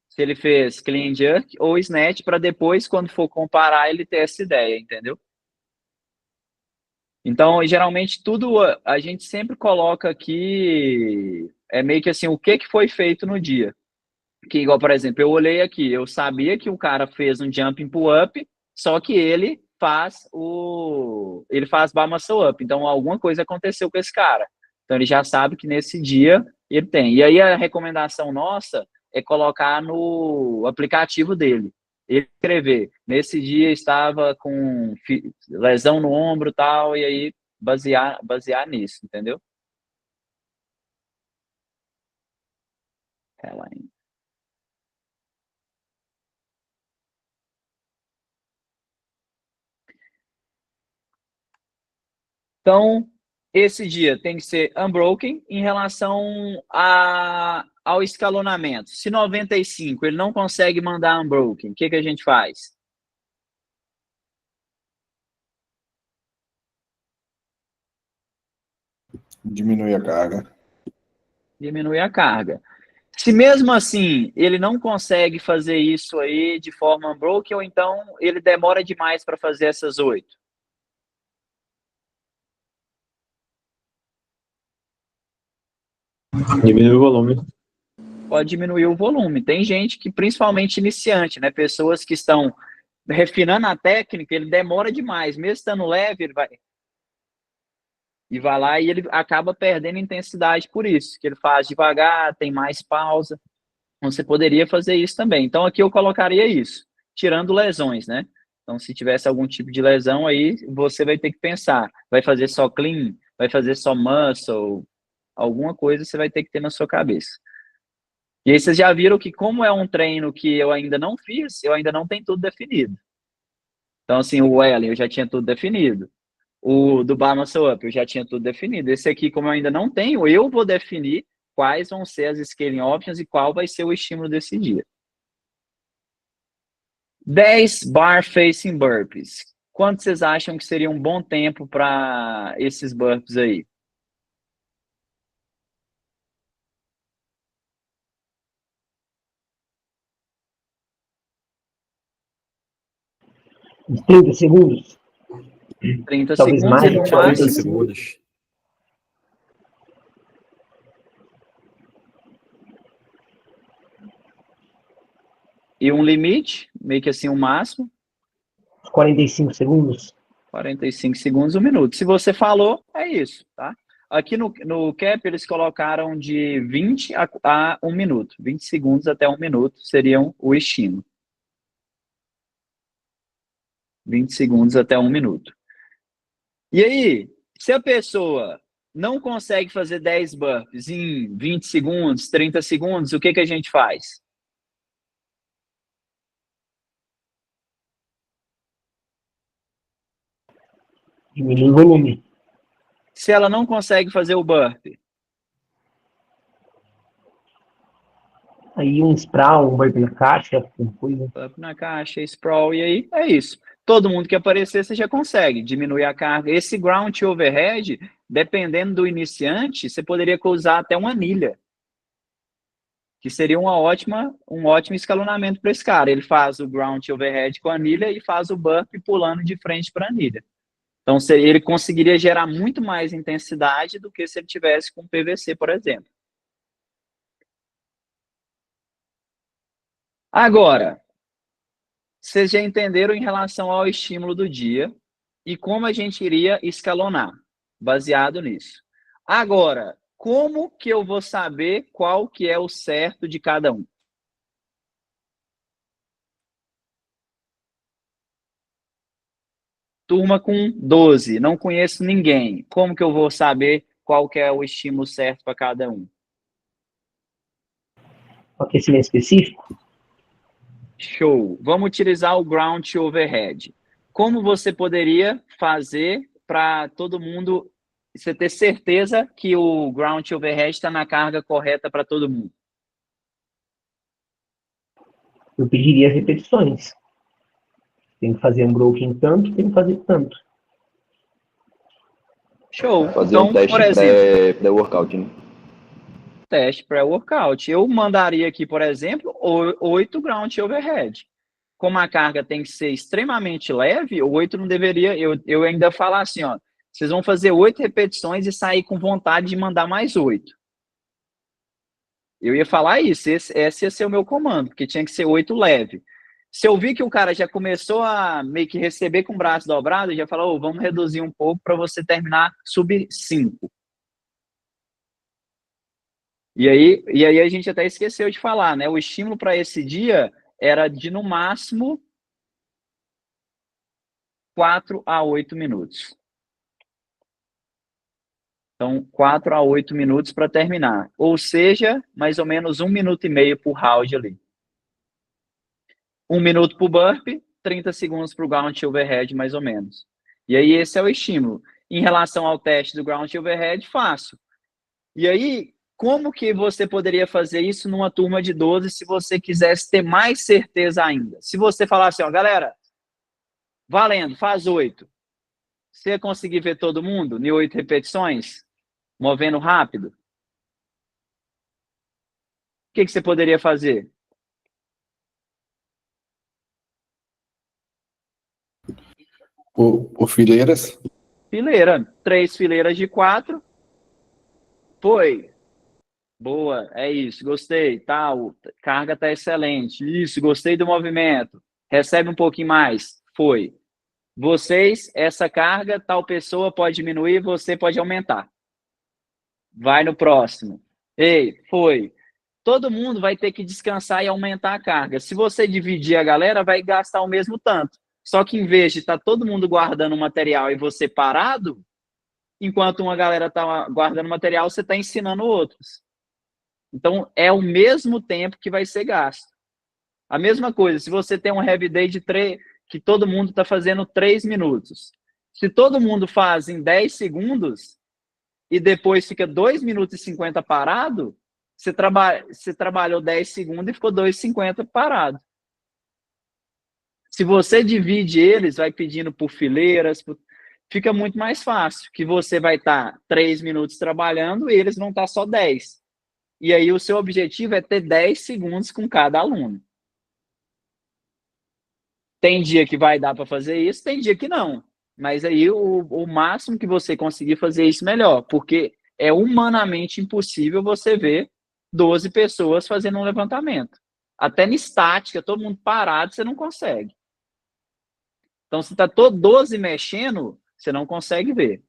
Se ele fez clean jerk ou snatch, para depois, quando for comparar, ele ter essa ideia, entendeu? Então, geralmente, tudo a gente sempre coloca aqui, é meio que assim, o que foi feito no dia. Que, igual, por exemplo, eu olhei aqui, eu sabia que o cara fez um jumping pull-up, só que ele faz bar muscle up. Então, alguma coisa aconteceu com esse cara. Então, ele já sabe que nesse dia ele tem. E aí, a recomendação nossa é colocar no aplicativo dele. Ele escrever, nesse dia estava com lesão no ombro e tal, e aí basear nisso, entendeu? Ela Então, esse dia tem que ser unbroken em relação ao escalonamento. Se 95 ele não consegue mandar unbroken, o que a gente faz? Diminui a carga. Diminui a carga. Se mesmo assim ele não consegue fazer isso aí de forma unbroken, ou então ele demora demais para fazer essas 8. Diminui o volume. Pode diminuir o volume. Tem gente que, principalmente iniciante, né? Pessoas que estão refinando a técnica, ele demora demais. Mesmo estando leve, ele vai lá e ele acaba perdendo intensidade por isso, que ele faz devagar, tem mais pausa. Você poderia fazer isso também. Então, aqui eu colocaria isso, tirando lesões, né? Então, se tivesse algum tipo de lesão aí, você vai ter que pensar, vai fazer só clean, vai fazer só muscle, alguma coisa você vai ter que ter na sua cabeça. E aí vocês já viram que como é um treino que eu ainda não fiz, eu ainda não tenho tudo definido. Então, assim, o Ellen eu já tinha tudo definido. O do Bar Muscle Up eu já tinha tudo definido. Esse aqui, como eu ainda não tenho, eu vou definir quais vão ser as scaling options e qual vai ser o estímulo desse dia. 10 bar facing burpees. Quanto vocês acham que seria um bom tempo para esses burpees aí? Uns 30 segundos? 30 Talvez segundos mais, e no 30 máximo. segundos. E um limite, meio que assim, um máximo. 45 segundos? 45 segundos, 1 minuto. Se você falou, é isso, tá? Aqui no CAP, eles colocaram de 20 a 1 minuto. 20 segundos até 1 minuto seriam o estímulo. 20 segundos até 1 minuto. E aí, se a pessoa não consegue fazer 10 burpees em 20 segundos, 30 segundos, o que a gente faz? Diminui o volume. Se ela não consegue fazer o burpee, Aí um sprawl, um burpee na caixa, coisa. burpee na caixa, sprawl, e aí é isso. Todo mundo que aparecer, você já consegue diminuir a carga. Esse ground overhead, dependendo do iniciante, você poderia usar até uma anilha, que seria um ótimo escalonamento para esse cara. Ele faz o ground overhead com a anilha e faz o burpee pulando de frente para a anilha. Então, ele conseguiria gerar muito mais intensidade do que se ele tivesse com PVC, por exemplo. Agora, vocês já entenderam em relação ao estímulo do dia e como a gente iria escalonar, baseado nisso. Agora, como que eu vou saber qual que é o certo de cada um? Turma com 12, não conheço ninguém. Como que eu vou saber qual que é o estímulo certo para cada um? Aquecimento específico? Show. Vamos utilizar o ground overhead. Como você poderia fazer para todo mundo, você ter certeza que o ground overhead está na carga correta para todo mundo? Eu pediria repetições. Tem que fazer um broken tanto, tem que fazer tanto. Show. Fazer Então, um teste por exemplo, pré-workout, né? teste pré-workout. Eu mandaria aqui, por exemplo, 8 ground overhead. Como a carga tem que ser extremamente leve, o 8 não deveria... Eu ainda falar assim, ó, vocês vão fazer 8 repetições e sair com vontade de mandar mais 8. Eu ia falar isso, esse ia ser o meu comando, porque tinha que ser 8 leve. Se eu vi que o cara já começou a meio que receber com o braço dobrado, já falou, vamos reduzir um pouco para você terminar sub 5. E aí a gente até esqueceu de falar, né? O estímulo para esse dia era de, no máximo, 4 a 8 minutos. Então, 4 a 8 minutos para terminar. Ou seja, mais ou menos 1 minuto e meio por round ali. 1 minuto para o burpee, 30 segundos para o ground overhead, mais ou menos. E aí esse é o estímulo. Em relação ao teste do ground overhead, fácil. E aí, como que você poderia fazer isso numa turma de 12 se você quisesse ter mais certeza ainda? Se você falar assim, ó, galera, valendo, faz 8. Você ia conseguir ver todo mundo em 8 repetições, movendo rápido? O que você poderia fazer? Por fileiras? Fileira. 3 fileiras de 4. Foi. Boa, é isso, gostei, tal, carga tá excelente, isso, gostei do movimento, recebe um pouquinho mais, foi. Vocês, essa carga, tal pessoa pode diminuir, você pode aumentar. Vai no próximo. Ei, foi. Todo mundo vai ter que descansar e aumentar a carga. Se você dividir a galera, vai gastar o mesmo tanto. Só que em vez de estar todo mundo guardando material e você parado, enquanto uma galera está guardando material, você está ensinando outros. Então, é o mesmo tempo que vai ser gasto. A mesma coisa, se você tem um heavy day de 3, que todo mundo está fazendo 3 minutos. Se todo mundo faz em 10 segundos e depois fica 2 minutos e 50 parado, você trabalhou 10 segundos e ficou 2,50 parado. Se você divide eles, vai pedindo por fileiras, fica muito mais fácil, que você vai estar 3 minutos trabalhando e eles vão estar só 10. E aí o seu objetivo é ter 10 segundos com cada aluno. Tem dia que vai dar para fazer isso, tem dia que não. Mas aí o máximo que você conseguir fazer isso, melhor. Porque é humanamente impossível você ver 12 pessoas fazendo um levantamento. Até na estática, todo mundo parado, você não consegue. Então, se está 12 mexendo, você não consegue ver.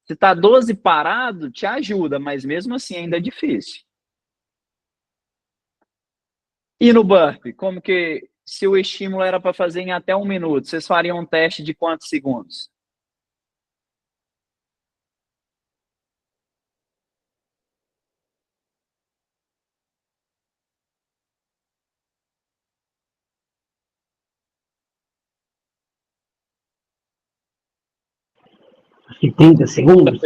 Se está 12 parado, te ajuda, mas mesmo assim ainda é difícil. E no burpee, como que, se o estímulo era para fazer em até 1 minuto, vocês fariam um teste de quantos segundos? Acho que 30 segundos.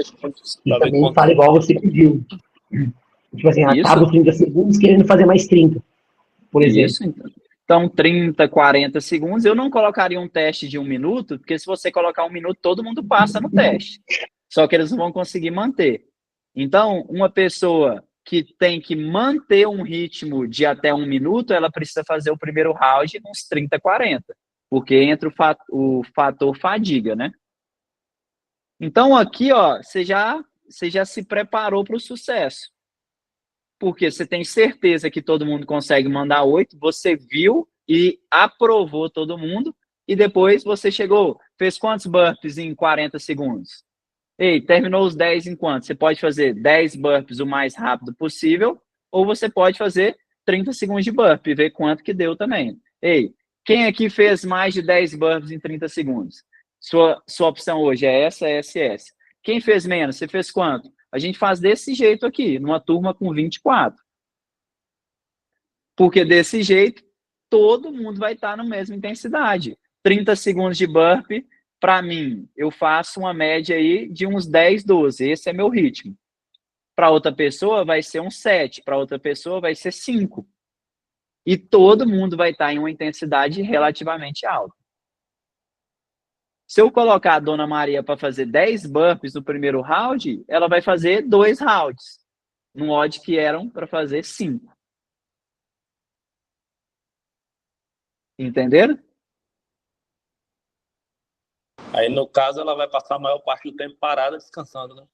E também fala igual você pediu. Tipo assim, acaba os 30 segundos querendo fazer mais 30, por exemplo. Isso, então 30, 40 segundos. Eu não colocaria um teste de 1 minuto, porque se você colocar 1 minuto, todo mundo passa no teste. Só que eles não vão conseguir manter. Então, uma pessoa que tem que manter um ritmo de até 1 minuto, ela precisa fazer o primeiro round uns 30, 40. Porque entra o fator fadiga, né? Então, aqui, ó, você já se preparou para o sucesso. Porque você tem certeza que todo mundo consegue mandar 8, você viu e aprovou todo mundo, e depois você chegou, fez quantos burpees em 40 segundos? Ei, terminou os 10 em quanto? Você pode fazer 10 burpees o mais rápido possível, ou você pode fazer 30 segundos de burpee e ver quanto que deu também. Ei, quem aqui fez mais de 10 burpees em 30 segundos? Sua opção hoje é essa, essa. Quem fez menos? Você fez quanto? A gente faz desse jeito aqui, numa turma com 24. Porque desse jeito, todo mundo vai estar na mesma intensidade. 30 segundos de burpee, para mim, eu faço uma média aí de uns 10, 12. Esse é meu ritmo. Para outra pessoa vai ser um 7, para outra pessoa vai ser 5. E todo mundo vai estar em uma intensidade relativamente alta. Se eu colocar a Dona Maria para fazer 10 burpees no primeiro round, ela vai fazer 2 rounds, num odd que eram para fazer 5. Entenderam? Aí, no caso, ela vai passar a maior parte do tempo parada descansando, né?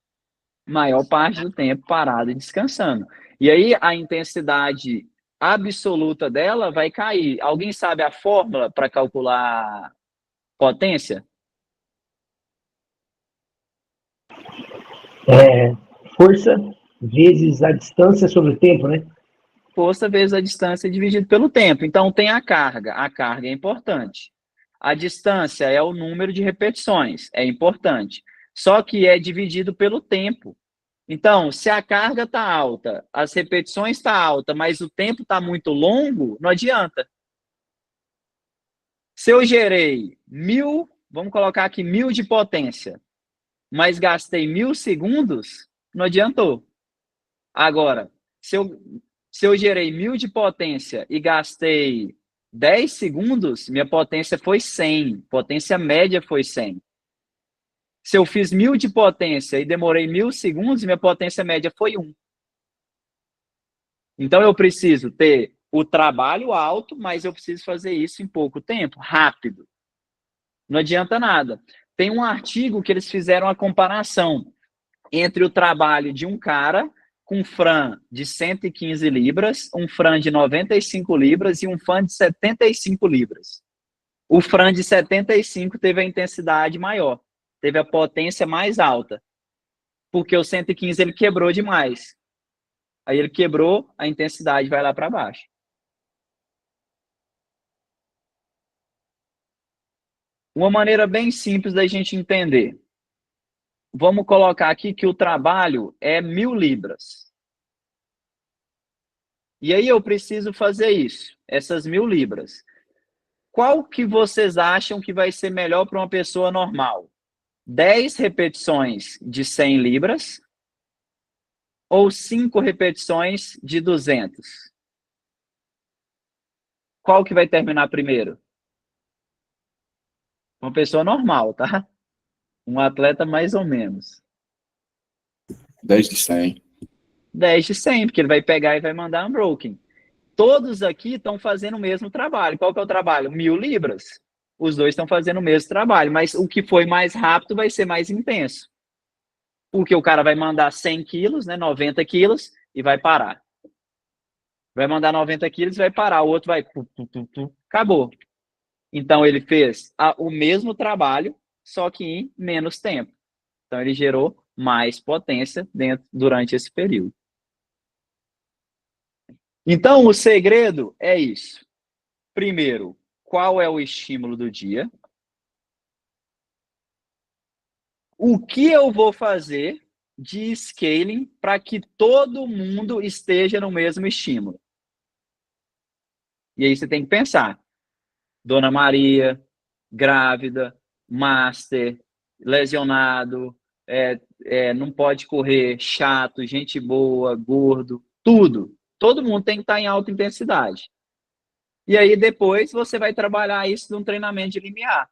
Maior parte do tempo parada e descansando. E aí a intensidade absoluta dela vai cair. Alguém sabe a fórmula para calcular potência? Força vezes a distância sobre o tempo, né? Força vezes a distância dividido pelo tempo. Então tem a carga. A carga é importante. A distância é o número de repetições. É importante. Só que é dividido pelo tempo. Então, se a carga está alta, as repetições estão altas, mas o tempo está muito longo, não adianta. Se eu gerei 1000, vamos colocar aqui 1000 de potência. mas gastei 1000 segundos, não adiantou. Agora, se eu gerei 1000 de potência e gastei 10 segundos, minha potência foi 100, potência média foi 100. Se eu fiz 1000 de potência e demorei 1000 segundos, minha potência média foi 1. Então, eu preciso ter o trabalho alto, mas eu preciso fazer isso em pouco tempo, rápido. Não adianta nada. Tem um artigo que eles fizeram a comparação entre o trabalho de um cara com Fran de 115 libras, um Fran de 95 libras e um Fran de 75 libras. O Fran de 75 teve a intensidade maior, teve a potência mais alta, porque o 115 ele quebrou demais. Aí ele quebrou, a intensidade vai lá para baixo. Uma maneira bem simples da gente entender. Vamos colocar aqui que o trabalho é 1000 libras. E aí eu preciso fazer isso, essas 1000 libras. Qual que vocês acham que vai ser melhor para uma pessoa normal? 10 repetições de 100 libras ou 5 repetições de 200? Qual que vai terminar primeiro? Uma pessoa normal, tá? Um atleta mais ou menos. 10 de 100. 10 de 100, porque ele vai pegar e vai mandar unbroken. Todos aqui estão fazendo o mesmo trabalho. Qual que é o trabalho? 1000 libras. Os dois estão fazendo o mesmo trabalho, mas o que foi mais rápido vai ser mais intenso. Porque o cara vai mandar 100 quilos, né, 90 quilos, e vai parar. Vai mandar 90 quilos e vai parar. O outro vai... Acabou. Então, ele fez o mesmo trabalho, só que em menos tempo. Então, ele gerou mais potência durante esse período. Então, o segredo é isso. Primeiro, qual é o estímulo do dia? O que eu vou fazer de scaling para que todo mundo esteja no mesmo estímulo? E aí você tem que pensar. Dona Maria, grávida, master, lesionado, não pode correr, chato, gente boa, gordo, tudo. Todo mundo tem que estar em alta intensidade. E aí depois você vai trabalhar isso num treinamento de limiar.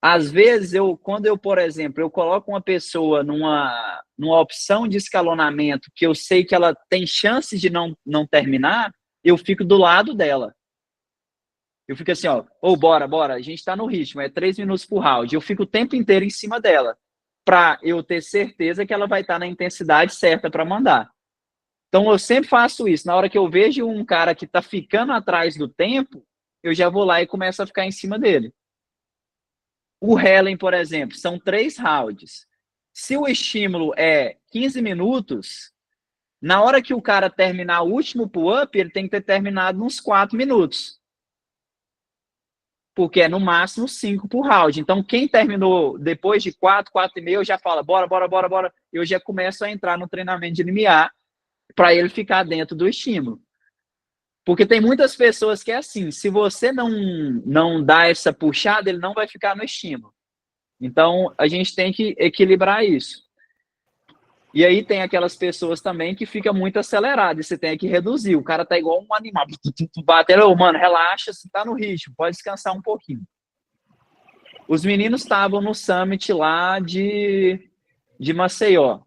Às vezes, quando eu, por exemplo, eu coloco uma pessoa numa opção de escalonamento que eu sei que ela tem chances de não terminar, eu fico do lado dela. Eu fico assim, bora, a gente está no ritmo, é 3 minutos por round. Eu fico o tempo inteiro em cima dela, para eu ter certeza que ela vai estar na intensidade certa para mandar. Então, eu sempre faço isso. Na hora que eu vejo um cara que está ficando atrás do tempo, eu já vou lá e começo a ficar em cima dele. O Helen, por exemplo, são 3 rounds. Se o estímulo é 15 minutos, na hora que o cara terminar o último pull-up, ele tem que ter terminado uns 4 minutos. Porque é no máximo 5 por round. Então, quem terminou depois de 4, 4,5, já fala, bora. Eu já começo a entrar no treinamento de limiar para ele ficar dentro do estímulo. Porque tem muitas pessoas que é assim, se você não dá essa puxada, ele não vai ficar no estímulo. Então, a gente tem que equilibrar isso. E aí tem aquelas pessoas também que fica muito acelerado, e você tem que reduzir. O cara tá igual um animal, batendo, mano, relaxa, você tá no ritmo, pode descansar um pouquinho. Os meninos estavam no summit lá de Maceió.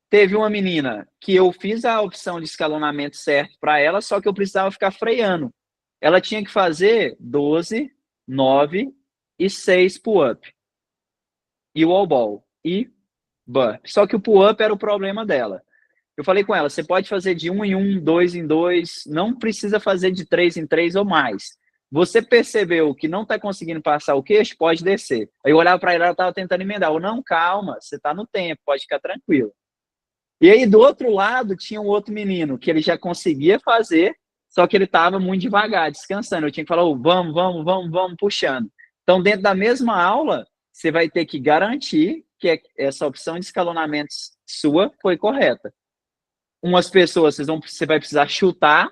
Teve uma menina que eu fiz a opção de escalonamento certo para ela, só que eu precisava ficar freando. Ela tinha que fazer 12, 9 e 6 pull-up. E wall ball. E burp. Só que o pull-up era o problema dela. Eu falei com ela, você pode fazer de 1 em 1, 2 em 2, não precisa fazer de 3 em 3 ou mais. Você percebeu que não está conseguindo passar o queixo, pode descer. Aí eu olhava para ela estava tentando emendar. Eu, não, calma, você está no tempo, pode ficar tranquilo. E aí, do outro lado, tinha um outro menino que ele já conseguia fazer, só que ele estava muito devagar, descansando. Eu tinha que falar, vamos, puxando. Então, dentro da mesma aula, você vai ter que garantir que essa opção de escalonamento sua foi correta. Umas pessoas você vai precisar chutar,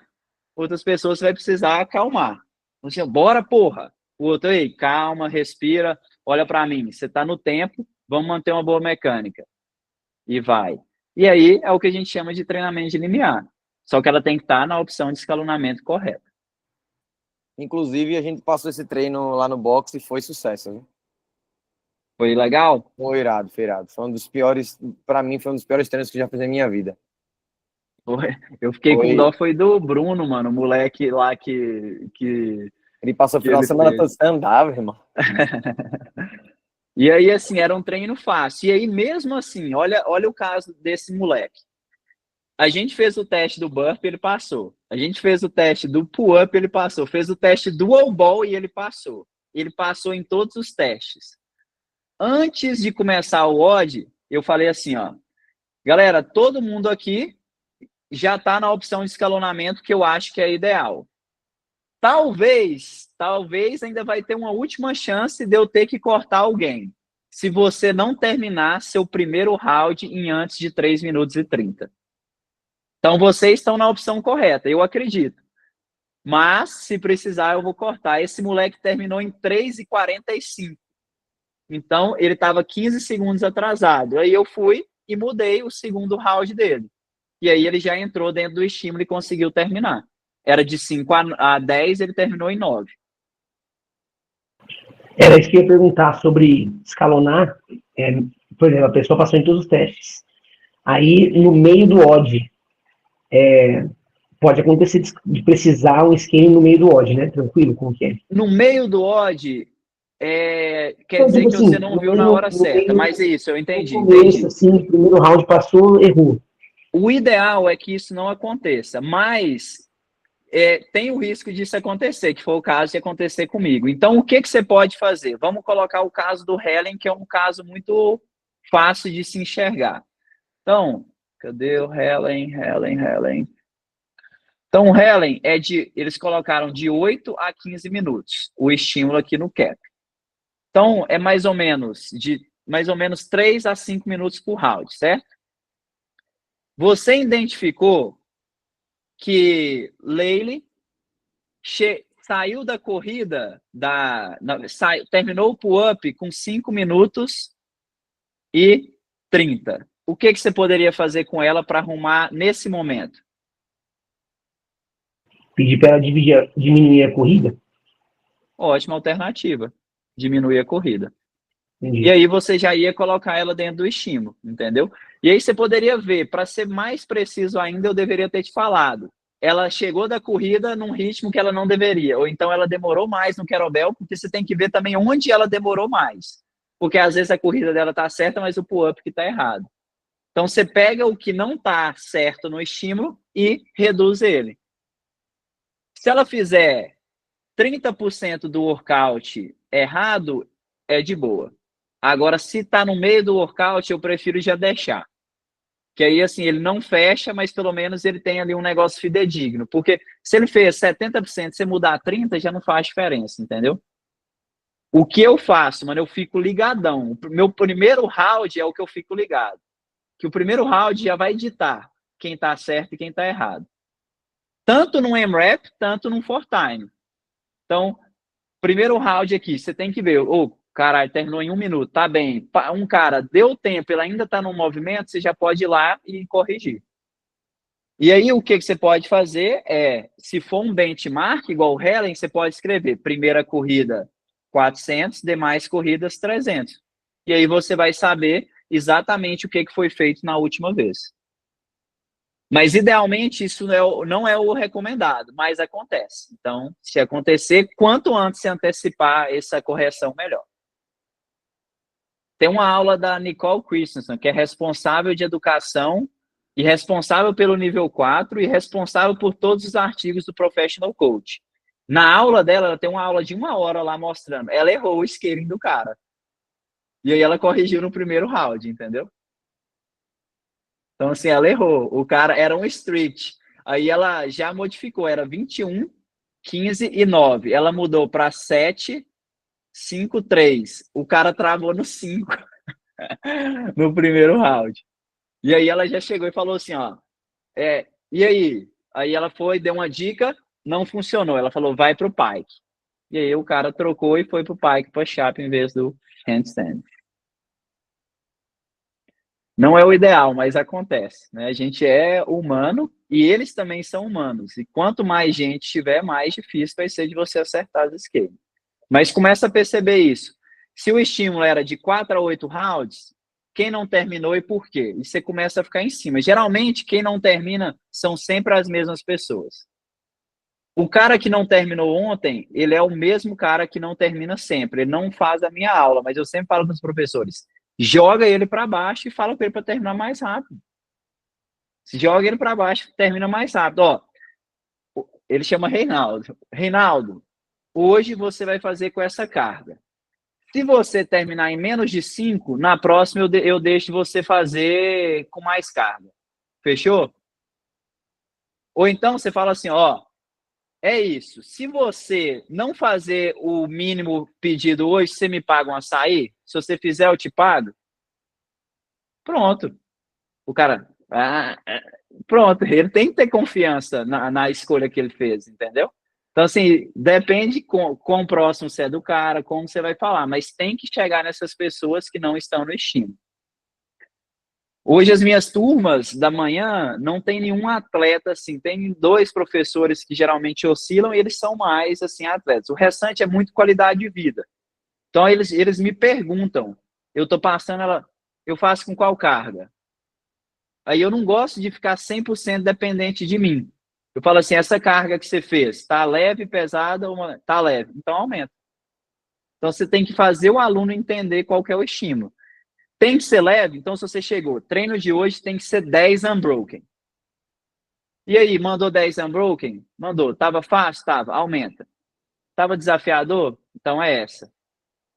outras pessoas você vai precisar acalmar. Então, bora, porra. O outro, ei, calma, respira, olha para mim, você está no tempo, vamos manter uma boa mecânica. E vai. E aí é o que a gente chama de treinamento de limiar. Só que ela tem que estar na opção de escalonamento correta. Inclusive, a gente passou esse treino lá no boxe e foi sucesso, né? Foi legal? Foi irado, foi irado. Foi um dos piores, pra mim, foi um dos piores treinos que eu já fiz na minha vida. Eu fiquei Foi. com dó, foi do Bruno, mano, o moleque lá que Ele passou o que final ele de semana fez. todo sem andar, irmão. E aí, assim, era um treino fácil. E aí, mesmo assim, olha o caso desse moleque. A gente fez o teste do burp, ele passou. A gente fez o teste do pull-up, ele passou. Fez o teste do wall ball e ele passou. Ele passou em todos os testes. Antes de começar o WOD, eu falei assim, ó, galera, todo mundo aqui já está na opção de escalonamento que eu acho que é ideal. Talvez ainda vai ter uma última chance de eu ter que cortar alguém, se você não terminar seu primeiro round em antes de 3 minutos e 30. Então, vocês estão na opção correta, eu acredito. Mas, se precisar, eu vou cortar. Esse moleque terminou em 3:45. Então, ele estava 15 segundos atrasado. Aí eu fui e mudei o segundo round dele. E aí ele já entrou dentro do estímulo e conseguiu terminar. Era de 5 a 10, ele terminou em 9. Era isso que eu ia perguntar sobre escalonar. Por exemplo, a pessoa passou em todos os testes. Aí, no meio do WOD, pode acontecer de precisar um scaling no meio do WOD, né? Tranquilo? Como que é? No meio do WOD, quer dizer tipo que assim, você não viu na hora certa. Mas é isso, eu entendi. No começo, assim, primeiro round passou, errou. O ideal é que isso não aconteça, mas tem o risco disso acontecer, que foi o caso de acontecer comigo. Então, o que você pode fazer? Vamos colocar o caso do Helen, que é um caso muito fácil de se enxergar. Então, cadê o Helen? Então, o Helen eles colocaram de 8 a 15 minutos, o estímulo aqui no CAP. Então, é mais ou menos 3 a 5 minutos por round, certo? Você identificou que Leile saiu da corrida, terminou o pull-up com 5 minutos e 30. O que você poderia fazer com ela para arrumar nesse momento? Pedir para ela diminuir a corrida? Ótima alternativa. Diminuir a corrida. Entendi. E aí você já ia colocar ela dentro do estímulo, entendeu? E aí você poderia ver, para ser mais preciso ainda, eu deveria ter te falado. Ela chegou da corrida num ritmo que ela não deveria, ou então ela demorou mais no kettlebell, porque você tem que ver também onde ela demorou mais. Porque às vezes a corrida dela tá certa, mas o pull-up que tá errado. Então você pega o que não tá certo no estímulo e reduz ele. Se ela fizer 30% do workout errado, é de boa. Agora, se tá no meio do workout, eu prefiro já deixar. Que aí, assim, ele não fecha, mas pelo menos ele tem ali um negócio fidedigno. Porque se ele fez 70%, se mudar 30%, já não faz diferença, entendeu? O que eu faço, mano, eu fico ligadão. O meu primeiro round é o que eu fico ligado. Que o primeiro round já vai ditar quem tá certo e quem tá errado. Tanto no M-Rap, tanto no 4-Time. Então, primeiro round aqui, você tem que ver, caralho, terminou em 1 minuto, tá bem. Um cara deu tempo, ele ainda tá no movimento, você já pode ir lá e corrigir. E aí, o que você pode fazer se for um benchmark, igual o Helen, você pode escrever primeira corrida 400, demais corridas 300. E aí você vai saber exatamente o que foi feito na última vez. Mas, idealmente, isso não é o recomendado, mas acontece. Então, se acontecer, quanto antes se antecipar essa correção, melhor. Tem uma aula da Nicole Christensen, que é responsável de educação e responsável pelo nível 4 e responsável por todos os artigos do Professional Coach. Na aula dela, ela tem uma aula de 1 hora lá mostrando. Ela errou o scaling do cara. E aí ela corrigiu no primeiro round, entendeu? Então, assim, ela errou. O cara era um street. Aí ela já modificou, era 21, 15 e 9. Ela mudou para 7, 5, 3. O cara travou no 5 no primeiro round. E aí ela já chegou e falou assim, ó, e aí? Aí ela foi, deu uma dica, não funcionou. Ela falou, vai pro pike. E aí o cara trocou e foi pro pike push-up em vez do handstand. Não é o ideal, mas acontece, né? A gente é humano e eles também são humanos. E quanto mais gente tiver, mais difícil vai ser de você acertar as esquerdas. Mas começa a perceber isso. Se o estímulo era de 4 a 8 rounds, quem não terminou e por quê? E você começa a ficar em cima. Geralmente, quem não termina são sempre as mesmas pessoas. O cara que não terminou ontem, ele é o mesmo cara que não termina sempre. Ele não faz a minha aula, mas eu sempre falo para os professores, joga ele para baixo e fala para ele para terminar mais rápido. Se joga ele para baixo, termina mais rápido. Ó, ele chama Reinaldo. Reinaldo, hoje você vai fazer com essa carga. Se você terminar em menos de 5, na próxima eu deixo você fazer com mais carga. Fechou? Ou então você fala assim, ó, é isso. Se você não fazer o mínimo pedido hoje, você me paga um açaí? Se você fizer, eu te pago? Pronto. O cara, pronto, ele tem que ter confiança na escolha que ele fez, entendeu? Então, assim, depende quão próximo você é do cara, como você vai falar, mas tem que chegar nessas pessoas que não estão no estímulo. Hoje, as minhas turmas da manhã não tem nenhum atleta, assim, tem 2 professores que geralmente oscilam e eles são mais, assim, atletas. O restante é muito qualidade de vida. Então, eles me perguntam, eu tô passando ela, eu faço com qual carga? Aí eu não gosto de ficar 100% dependente de mim. Eu falo assim, essa carga que você fez, tá leve, pesada, ou tá leve? Então aumenta. Então você tem que fazer o aluno entender qual que é o estímulo. Tem que ser leve? Então se você chegou, treino de hoje tem que ser 10 unbroken. E aí, mandou 10 unbroken? Mandou. Tava fácil? Tava. Aumenta. Tava desafiador? Então é essa.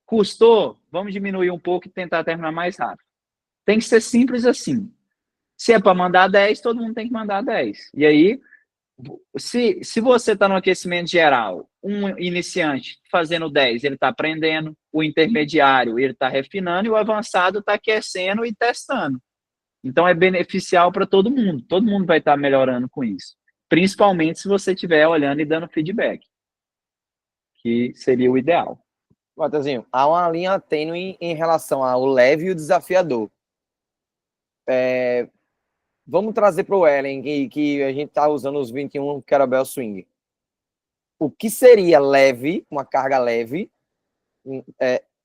Custou? Vamos diminuir um pouco e tentar terminar mais rápido. Tem que ser simples assim. Se é para mandar 10, todo mundo tem que mandar 10. E aí, se você está no aquecimento geral, um iniciante fazendo 10, ele está aprendendo, o intermediário, ele está refinando, e o avançado está aquecendo e testando. Então, é beneficial para todo mundo vai estar melhorando com isso, principalmente se você estiver olhando e dando feedback, que seria o ideal. Matheusinho, há uma linha tênue em relação ao leve e o desafiador. Vamos trazer para o Ellen, que a gente está usando os 21 Kettlebell Swing. O que seria leve, uma carga leve,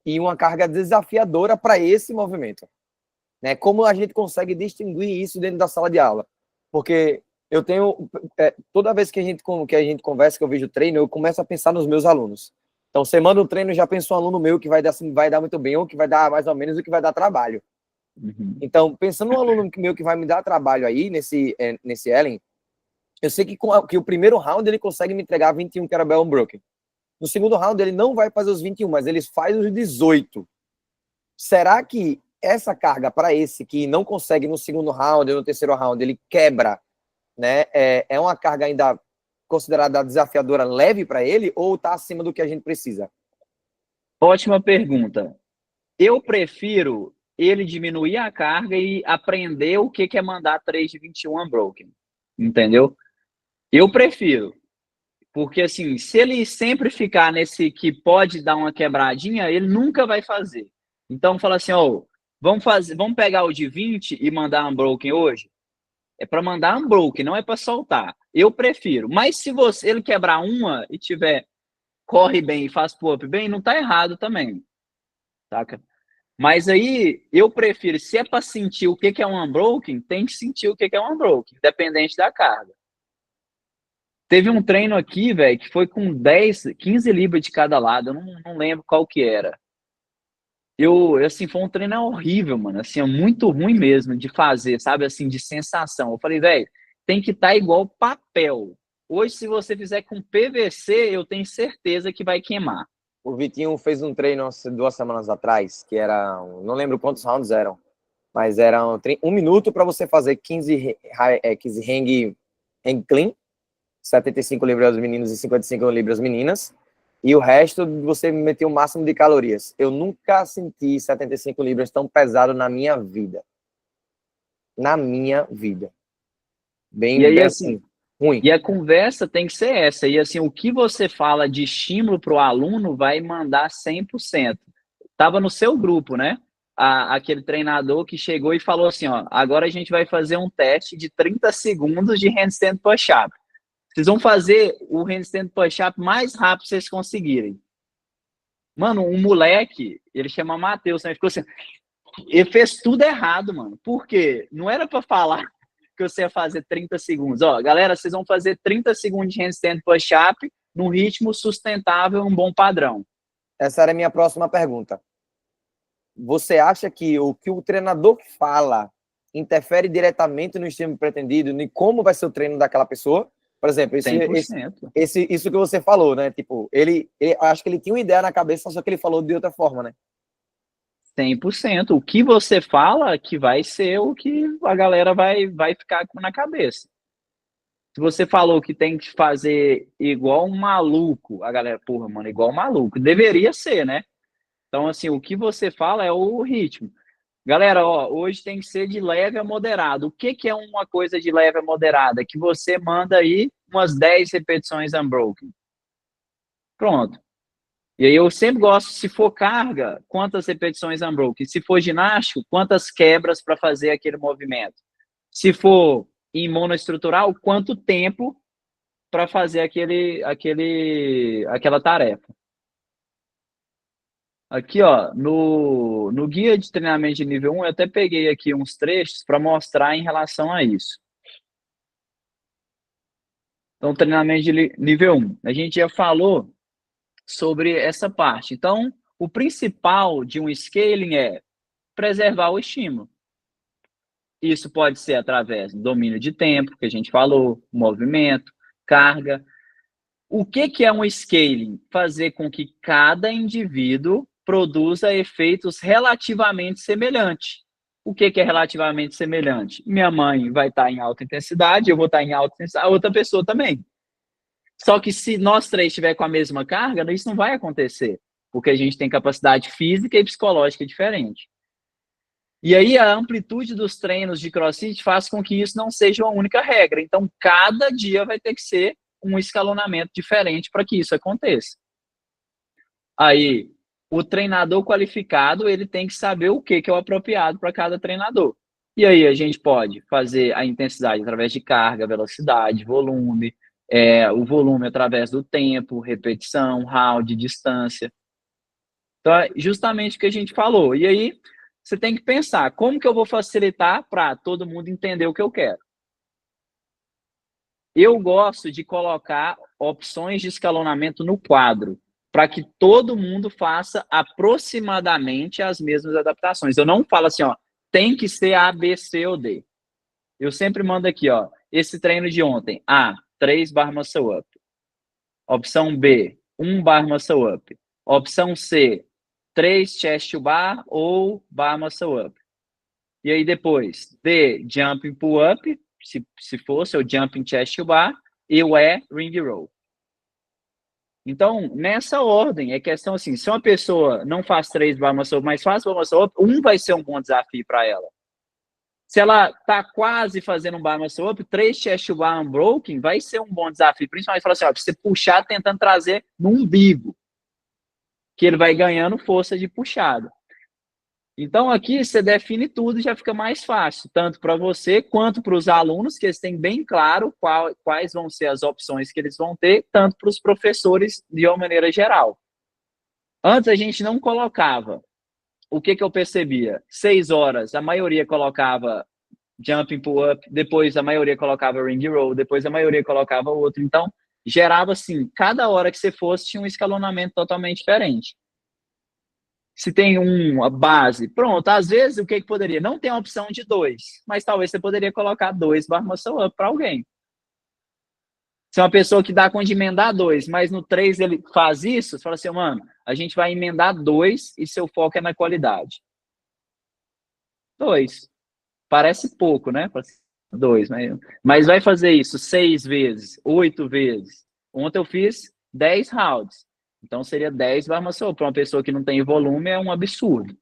e uma carga desafiadora para esse movimento? Né? Como a gente consegue distinguir isso dentro da sala de aula? Porque eu tenho... toda vez que a gente conversa, que eu vejo treino, eu começo a pensar nos meus alunos. Então, você manda um treino, já pensa um aluno meu que vai dar muito bem, ou que vai dar mais ou menos, ou que vai dar trabalho. Uhum. Então, pensando no aluno meu que vai me dar trabalho aí, nesse Ellen, eu sei que o primeiro round ele consegue me entregar 21 Kettlebell Unbroken. No segundo round ele não vai fazer os 21, mas ele faz os 18. Será que essa carga para esse que não consegue no segundo round ou no terceiro round, ele quebra, né? É uma carga ainda considerada desafiadora leve para ele ou está acima do que a gente precisa? Ótima pergunta. Eu prefiro ele diminuir a carga e aprender o que é mandar 3 de 21 unbroken. Entendeu? Eu prefiro. Porque, assim, se ele sempre ficar nesse que pode dar uma quebradinha, ele nunca vai fazer. Então, fala assim, ó, vamos pegar o de 20 e mandar unbroken hoje? É para mandar unbroken, não é para soltar. Eu prefiro. Mas se ele quebrar uma e corre bem e faz pull-up bem, não tá errado também. Saca? Mas aí, eu prefiro, se é para sentir o que é um unbroken, tem que sentir o que é um unbroken, independente da carga. Teve um treino aqui, velho, que foi com 15 libras de cada lado, eu não lembro qual que era. Assim, foi um treino horrível, mano, assim, é muito ruim mesmo de fazer, sabe, assim, de sensação. Eu falei, velho, tem que estar igual papel. Hoje, se você fizer com PVC, eu tenho certeza que vai queimar. O Vitinho fez um treino 2 semanas atrás, que era, não lembro quantos rounds eram, mas era um minuto para você fazer 15 hang clean, 75 libras meninos e 55 libras meninas, e o resto você meteu o máximo de calorias. Eu nunca senti 75 libras tão pesado na minha vida. Na minha vida. E aí, bem assim, ruim. E a conversa tem que ser essa. E assim, o que você fala de estímulo para o aluno vai mandar 100%. Estava no seu grupo, né? aquele treinador que chegou e falou assim, ó, agora a gente vai fazer um teste de 30 segundos de handstand push-up. Vocês vão fazer o handstand push-up mais rápido que vocês conseguirem. Mano, um moleque, ele chama Matheus, né? Ele ficou assim, ele fez tudo errado, mano. Por quê? Não era para falar que você ia fazer 30 segundos. Ó, galera, vocês vão fazer 30 segundos de handstand push-up num ritmo sustentável, um bom padrão. Essa era a minha próxima pergunta. Você acha que o treinador fala interfere diretamente no estímulo pretendido, em como vai ser o treino daquela pessoa? Por exemplo, isso que você falou, né? Tipo, ele acho que ele tinha uma ideia na cabeça, só que ele falou de outra forma, né? 100%. O que você fala que vai ser o que a galera vai ficar na cabeça. Se você falou que tem que fazer igual um maluco, a galera, porra, mano, igual um maluco. Deveria ser, né? Então, assim, o que você fala é o ritmo. Galera, ó, hoje tem que ser de leve a moderado. O que é uma coisa de leve a moderada? Que você manda aí umas 10 repetições unbroken. Pronto. E aí eu sempre gosto, se for carga, quantas repetições unbroken? Se for ginástico, quantas quebras para fazer aquele movimento? Se for em monoestrutural, quanto tempo para fazer aquela tarefa? Aqui, ó, no guia de treinamento de nível 1, eu até peguei aqui uns trechos para mostrar em relação a isso. Então, treinamento de nível 1. A gente já falou sobre essa parte. Então, o principal de um scaling é preservar o estímulo. Isso pode ser através do domínio de tempo, que a gente falou, movimento, carga. O que é um scaling? Fazer com que cada indivíduo produza efeitos relativamente semelhantes. O que é relativamente semelhante? Minha mãe vai estar em alta intensidade, eu vou estar em alta intensidade, a outra pessoa também. Só que se nós três estivermos com a mesma carga, isso não vai acontecer, porque a gente tem capacidade física e psicológica diferente. E aí a amplitude dos treinos de CrossFit faz com que isso não seja uma única regra. Então, cada dia vai ter que ser um escalonamento diferente para que isso aconteça. Aí, o treinador qualificado, ele tem que saber o que é o apropriado para cada treinador. E aí a gente pode fazer a intensidade através de carga, velocidade, volume, o volume através do tempo, repetição, round, distância. Então, é justamente o que a gente falou. E aí, você tem que pensar, como que eu vou facilitar para todo mundo entender o que eu quero? Eu gosto de colocar opções de escalonamento no quadro, para que todo mundo faça aproximadamente as mesmas adaptações. Eu não falo assim, ó, tem que ser A, B, C ou D. Eu sempre mando aqui, ó, esse treino de ontem. A, 3 bar muscle up. Opção B, 1 bar muscle up. Opção C, 3 chest to bar ou bar muscle up. E aí depois, D, jumping pull up, se fosse, o jumping chest to bar, e o E, ring row. Então, nessa ordem, é questão assim, se uma pessoa não faz 3 bar muscle up, mas faz bar muscle up, 1 vai ser um bom desafio para ela. Se ela está quase fazendo um bar muscle up, 3 chest to bar unbroken vai ser um bom desafio, principalmente falar assim, ó, pra você puxar tentando trazer no umbigo, que ele vai ganhando força de puxada. Então, aqui você define tudo e já fica mais fácil, tanto para você quanto para os alunos, que eles têm bem claro quais vão ser as opções que eles vão ter, tanto para os professores de uma maneira geral. Antes a gente não colocava. O que eu percebia? 6 horas, a maioria colocava jumping pull-up, depois a maioria colocava ring roll, depois a maioria colocava outro. Então, gerava assim, cada hora que você fosse tinha um escalonamento totalmente diferente. Se tem uma base, pronto, às vezes o que poderia? Não tem a opção de 2, mas talvez você poderia colocar 2 bar muscle up para alguém. Se é uma pessoa que dá conta de emendar 2, mas no 3 ele faz isso, você fala assim, mano, a gente vai emendar 2 e seu foco é na qualidade. 2. Parece pouco, né? 2, mas vai fazer isso 6 vezes, 8 vezes. Ontem eu fiz 10 rounds. Então, seria 10 bar muscle up. Para uma pessoa que não tem volume, é um absurdo.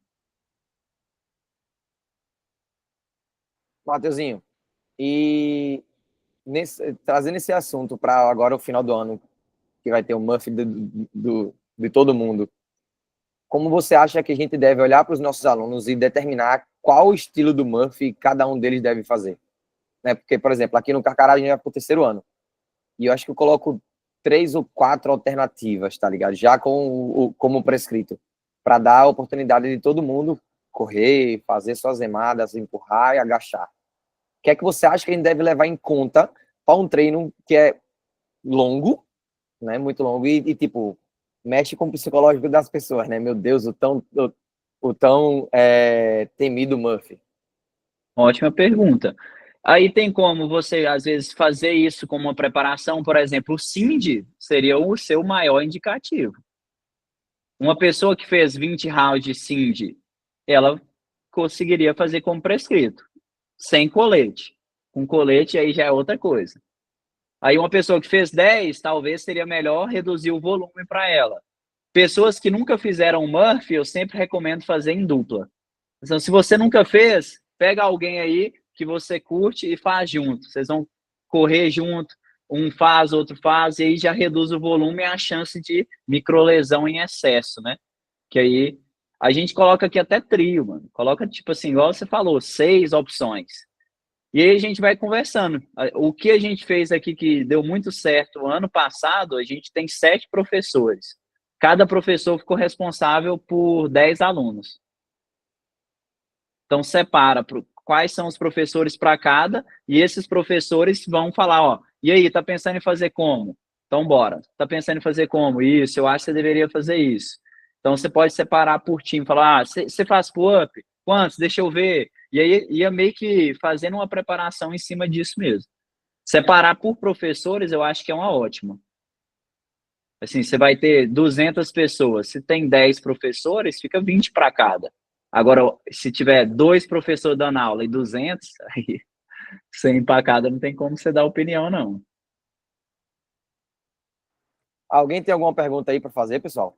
Mateuzinho, e trazendo esse assunto para agora o final do ano, que vai ter o Murphy de todo mundo, como você acha que a gente deve olhar para os nossos alunos e determinar qual o estilo do Murphy cada um deles deve fazer? Né? Porque, por exemplo, aqui no Carcará a gente vai para o 3º ano. E eu acho que eu coloco 3 ou 4 alternativas, tá ligado? Já como prescrito. Para dar a oportunidade de todo mundo correr, fazer suas remadas, empurrar e agachar. O que é que você acha que a gente deve levar em conta para um treino que é longo, né? Muito longo e tipo, mexe com o psicológico das pessoas, né? Meu Deus, o tão temido Murphy. Ótima pergunta. Aí tem como você, às vezes, fazer isso como uma preparação, por exemplo, o Cindy seria o seu maior indicativo. Uma pessoa que fez 20 rounds de Cindy, ela conseguiria fazer como prescrito, sem colete. Com colete aí já é outra coisa. Aí uma pessoa que fez 10, talvez seria melhor reduzir o volume para ela. Pessoas que nunca fizeram Murphy, eu sempre recomendo fazer em dupla. Então, se você nunca fez, pega alguém aí que você curte e faz junto. Vocês vão correr junto, um faz, outro faz, e aí já reduz o volume e a chance de microlesão em excesso, né? Que aí a gente coloca aqui até trio, mano. Coloca, tipo assim, igual você falou, 6 opções. E aí a gente vai conversando. O que a gente fez aqui que deu muito certo ano passado, a gente tem 7 professores. Cada professor ficou responsável por 10 alunos. Então, separa quais são os professores para cada, e esses professores vão falar, ó, e aí, tá pensando em fazer como? Então, bora. Tá pensando em fazer como? Isso, eu acho que você deveria fazer isso. Então, você pode separar por time, falar, você faz pull-up? Quantos? Deixa eu ver. E aí, ia meio que fazendo uma preparação em cima disso mesmo. Separar por professores, eu acho que é uma ótima. Assim, você vai ter 200 pessoas. Se tem 10 professores, fica 20 para cada. Agora, se tiver 2 professores dando aula e 200, aí, sem empacada, não tem como você dar opinião, não. Alguém tem alguma pergunta aí para fazer, pessoal?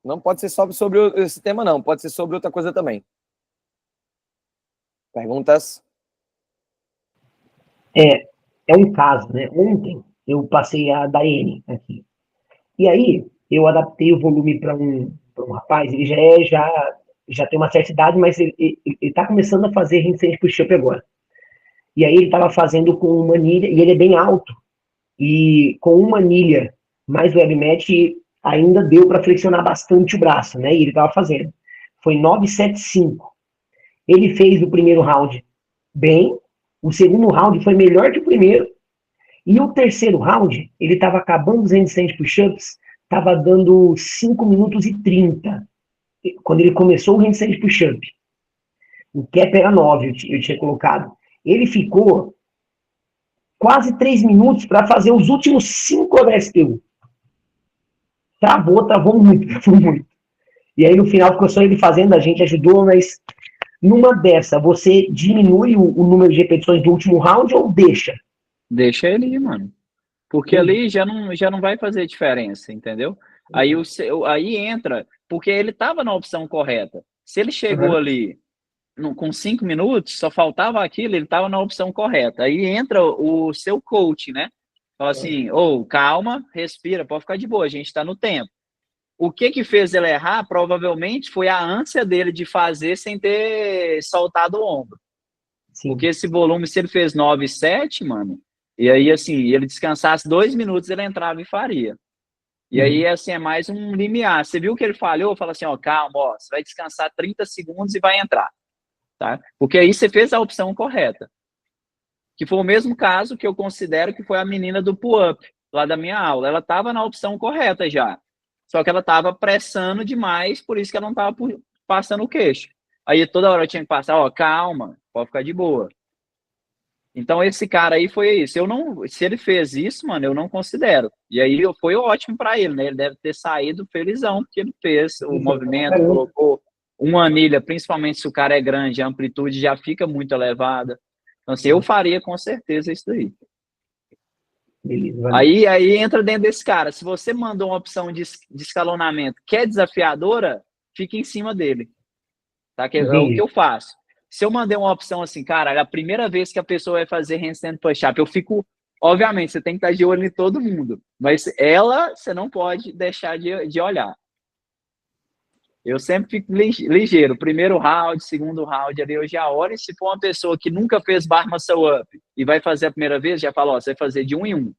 Não pode ser só sobre esse tema, não. Pode ser sobre outra coisa também. Perguntas? É um caso, né? Ontem eu passei a Daiane aqui. E aí eu adaptei o volume para um rapaz, ele já tem uma certa idade, mas ele tá começando a fazer handstand push-up agora. E aí ele estava fazendo com uma anilha, e ele é bem alto, e com uma anilha mais web match ainda deu para flexionar bastante o braço, né? E ele estava fazendo. Foi 975. Ele fez o primeiro round bem, o segundo round foi melhor que o primeiro, e o terceiro round, ele estava acabando os handstand push-ups, estava dando 5 minutos e 30, quando ele começou o handstand push-up. O cap era 9, eu tinha colocado. Ele ficou quase 3 minutos para fazer os últimos 5 HSPU. Travou muito, travou muito. E aí no final ficou só ele fazendo, a gente ajudou, mas numa dessa, você diminui o número de repetições do último round ou deixa? Deixa ele ir, mano. Porque ali já não vai fazer diferença, entendeu? Aí, aí entra, porque ele estava na opção correta. Se ele chegou ali com 5 minutos, só faltava aquilo, ele estava na opção correta. Aí entra o seu coach, né? Fala assim, calma, respira, pode ficar de boa, a gente está no tempo. O que fez ele errar, provavelmente, foi a ânsia dele de fazer sem ter soltado o ombro. Sim. Porque esse volume, se ele fez 9,7, mano, e aí, assim, ele descansasse 2 minutos, ele entrava e faria. E aí, assim, é mais um limiar. Você viu que ele falhou? Fala assim, calma, você vai descansar 30 segundos e vai entrar. Tá? Porque aí você fez a opção correta. Que foi o mesmo caso que eu considero que foi a menina do pull-up, lá da minha aula. Ela estava na opção correta já. Só que ela estava pressando demais, por isso que ela não estava passando o queixo. Aí toda hora eu tinha que passar, calma, pode ficar de boa. Então esse cara aí foi isso. Se ele fez isso, mano, eu não considero. E aí foi ótimo para ele, né? Ele deve ter saído felizão, porque ele fez o movimento, colocou uma anilha, principalmente se o cara é grande, a amplitude já fica muito elevada. Então, assim, eu faria com certeza isso daí. Beleza, aí entra dentro desse cara. Se você mandou uma opção de escalonamento que é desafiadora, fica em cima dele. Tá? Que é o que eu faço. Se eu mandei uma opção assim, cara, é a primeira vez que a pessoa vai fazer handstand push-up, eu fico Obviamente, você tem que estar de olho em todo mundo, mas ela, você não pode deixar de olhar. Eu sempre fico ligeiro. Primeiro round, segundo round, ali eu já olho. E se for uma pessoa que nunca fez bar muscle up e vai fazer a primeira vez, já falo, ó, você vai fazer de 1 em 1.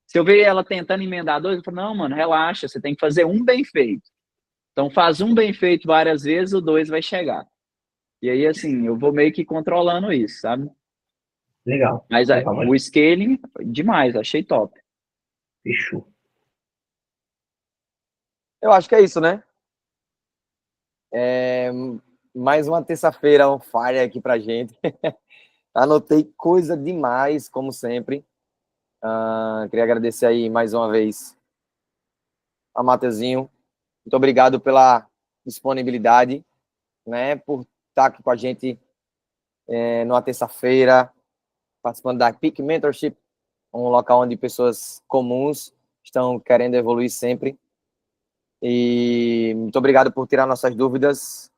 Se eu ver ela tentando emendar 2, eu falo, não, mano, relaxa, você tem que fazer um bem feito. Então faz um bem feito várias vezes, o 2 vai chegar. E aí, assim, eu vou meio que controlando isso, sabe? Legal. Mas Legal, o scaling, demais, achei top. Fechou. Eu acho que é isso, né? Mais uma terça-feira on fire aqui pra gente. Anotei coisa demais, como sempre. Queria agradecer aí mais uma vez a Mateuzinho. Muito obrigado pela disponibilidade, né? Por estar aqui com a gente numa terça-feira, participando da Peak Mentorship, um local onde pessoas comuns estão querendo evoluir sempre. E muito obrigado por tirar nossas dúvidas.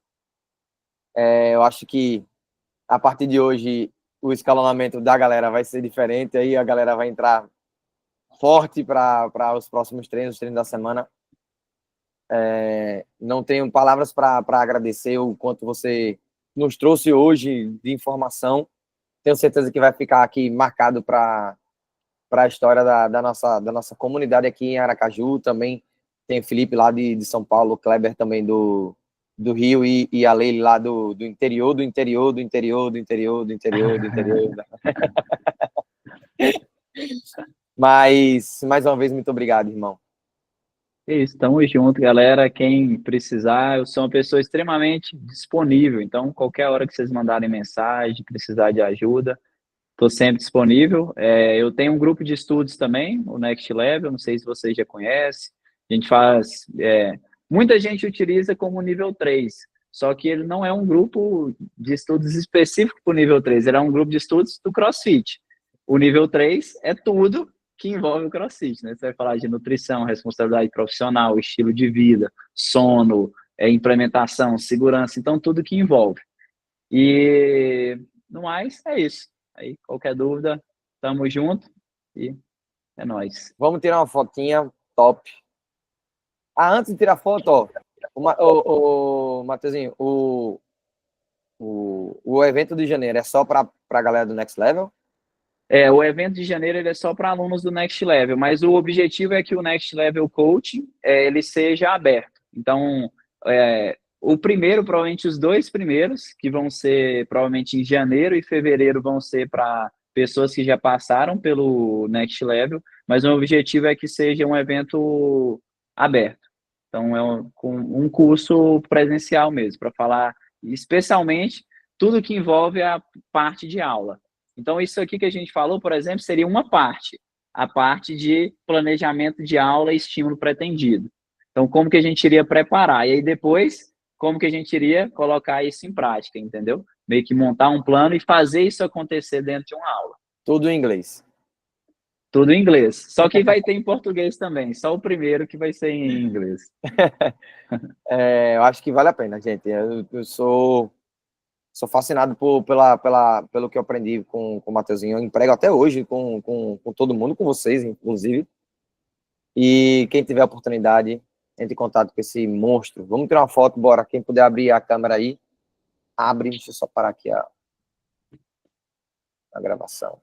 Eu acho que a partir de hoje o escalonamento da galera vai ser diferente, aí a galera vai entrar forte para os próximos treinos, os treinos da semana. Não tenho palavras para agradecer o quanto você nos trouxe hoje de informação. Tenho certeza que vai ficar aqui marcado para a história da nossa comunidade aqui em Aracaju. Também tem o Felipe lá de São Paulo, o Kleber também do Rio e a Leile lá do interior, do interior, do interior, do interior, do interior, do interior. Mas, mais uma vez, muito obrigado, irmão. Estamos junto, galera. Quem precisar, eu sou uma pessoa extremamente disponível. Então, qualquer hora que vocês mandarem mensagem, precisar de ajuda, estou sempre disponível. Eu tenho um grupo de estudos também, o Next Level, não sei se vocês já conhecem. A gente faz... muita gente utiliza como nível 3, só que ele não é um grupo de estudos específico para o nível 3, ele é um grupo de estudos do CrossFit. O nível 3 é tudo que envolve o CrossFit, né? Você vai falar de nutrição, responsabilidade profissional, estilo de vida, sono, implementação, segurança, então tudo que envolve. E no mais, é isso. Aí, qualquer dúvida, tamo junto e é nóis. Vamos tirar uma fotinha top. Antes de tirar foto, ó, o Mateuzinho, o evento de janeiro é só para a galera do Next Level? O evento de janeiro ele é só para alunos do Next Level, mas o objetivo é que o Next Level Coaching ele seja aberto. Então, o primeiro, provavelmente os 2 primeiros, que vão ser provavelmente em janeiro e fevereiro, vão ser para pessoas que já passaram pelo Next Level, mas o objetivo é que seja um evento aberto. Então, com um curso presencial mesmo, para falar especialmente tudo que envolve a parte de aula. Então, isso aqui que a gente falou, por exemplo, seria uma parte, a parte de planejamento de aula e estímulo pretendido. Então, como que a gente iria preparar? E aí, depois, como que a gente iria colocar isso em prática, entendeu? Meio que montar um plano e fazer isso acontecer dentro de uma aula. Tudo em inglês. Tudo em inglês. Só que vai ter em português também. Só o primeiro que vai ser em inglês. Eu acho que vale a pena, gente. Eu sou fascinado pelo que eu aprendi com o Mateuzinho. Eu emprego até hoje com todo mundo, com vocês, inclusive. E quem tiver a oportunidade, entre em contato com esse monstro. Vamos tirar uma foto, bora. Quem puder abrir a câmera aí, abre. Deixa eu só parar aqui a gravação.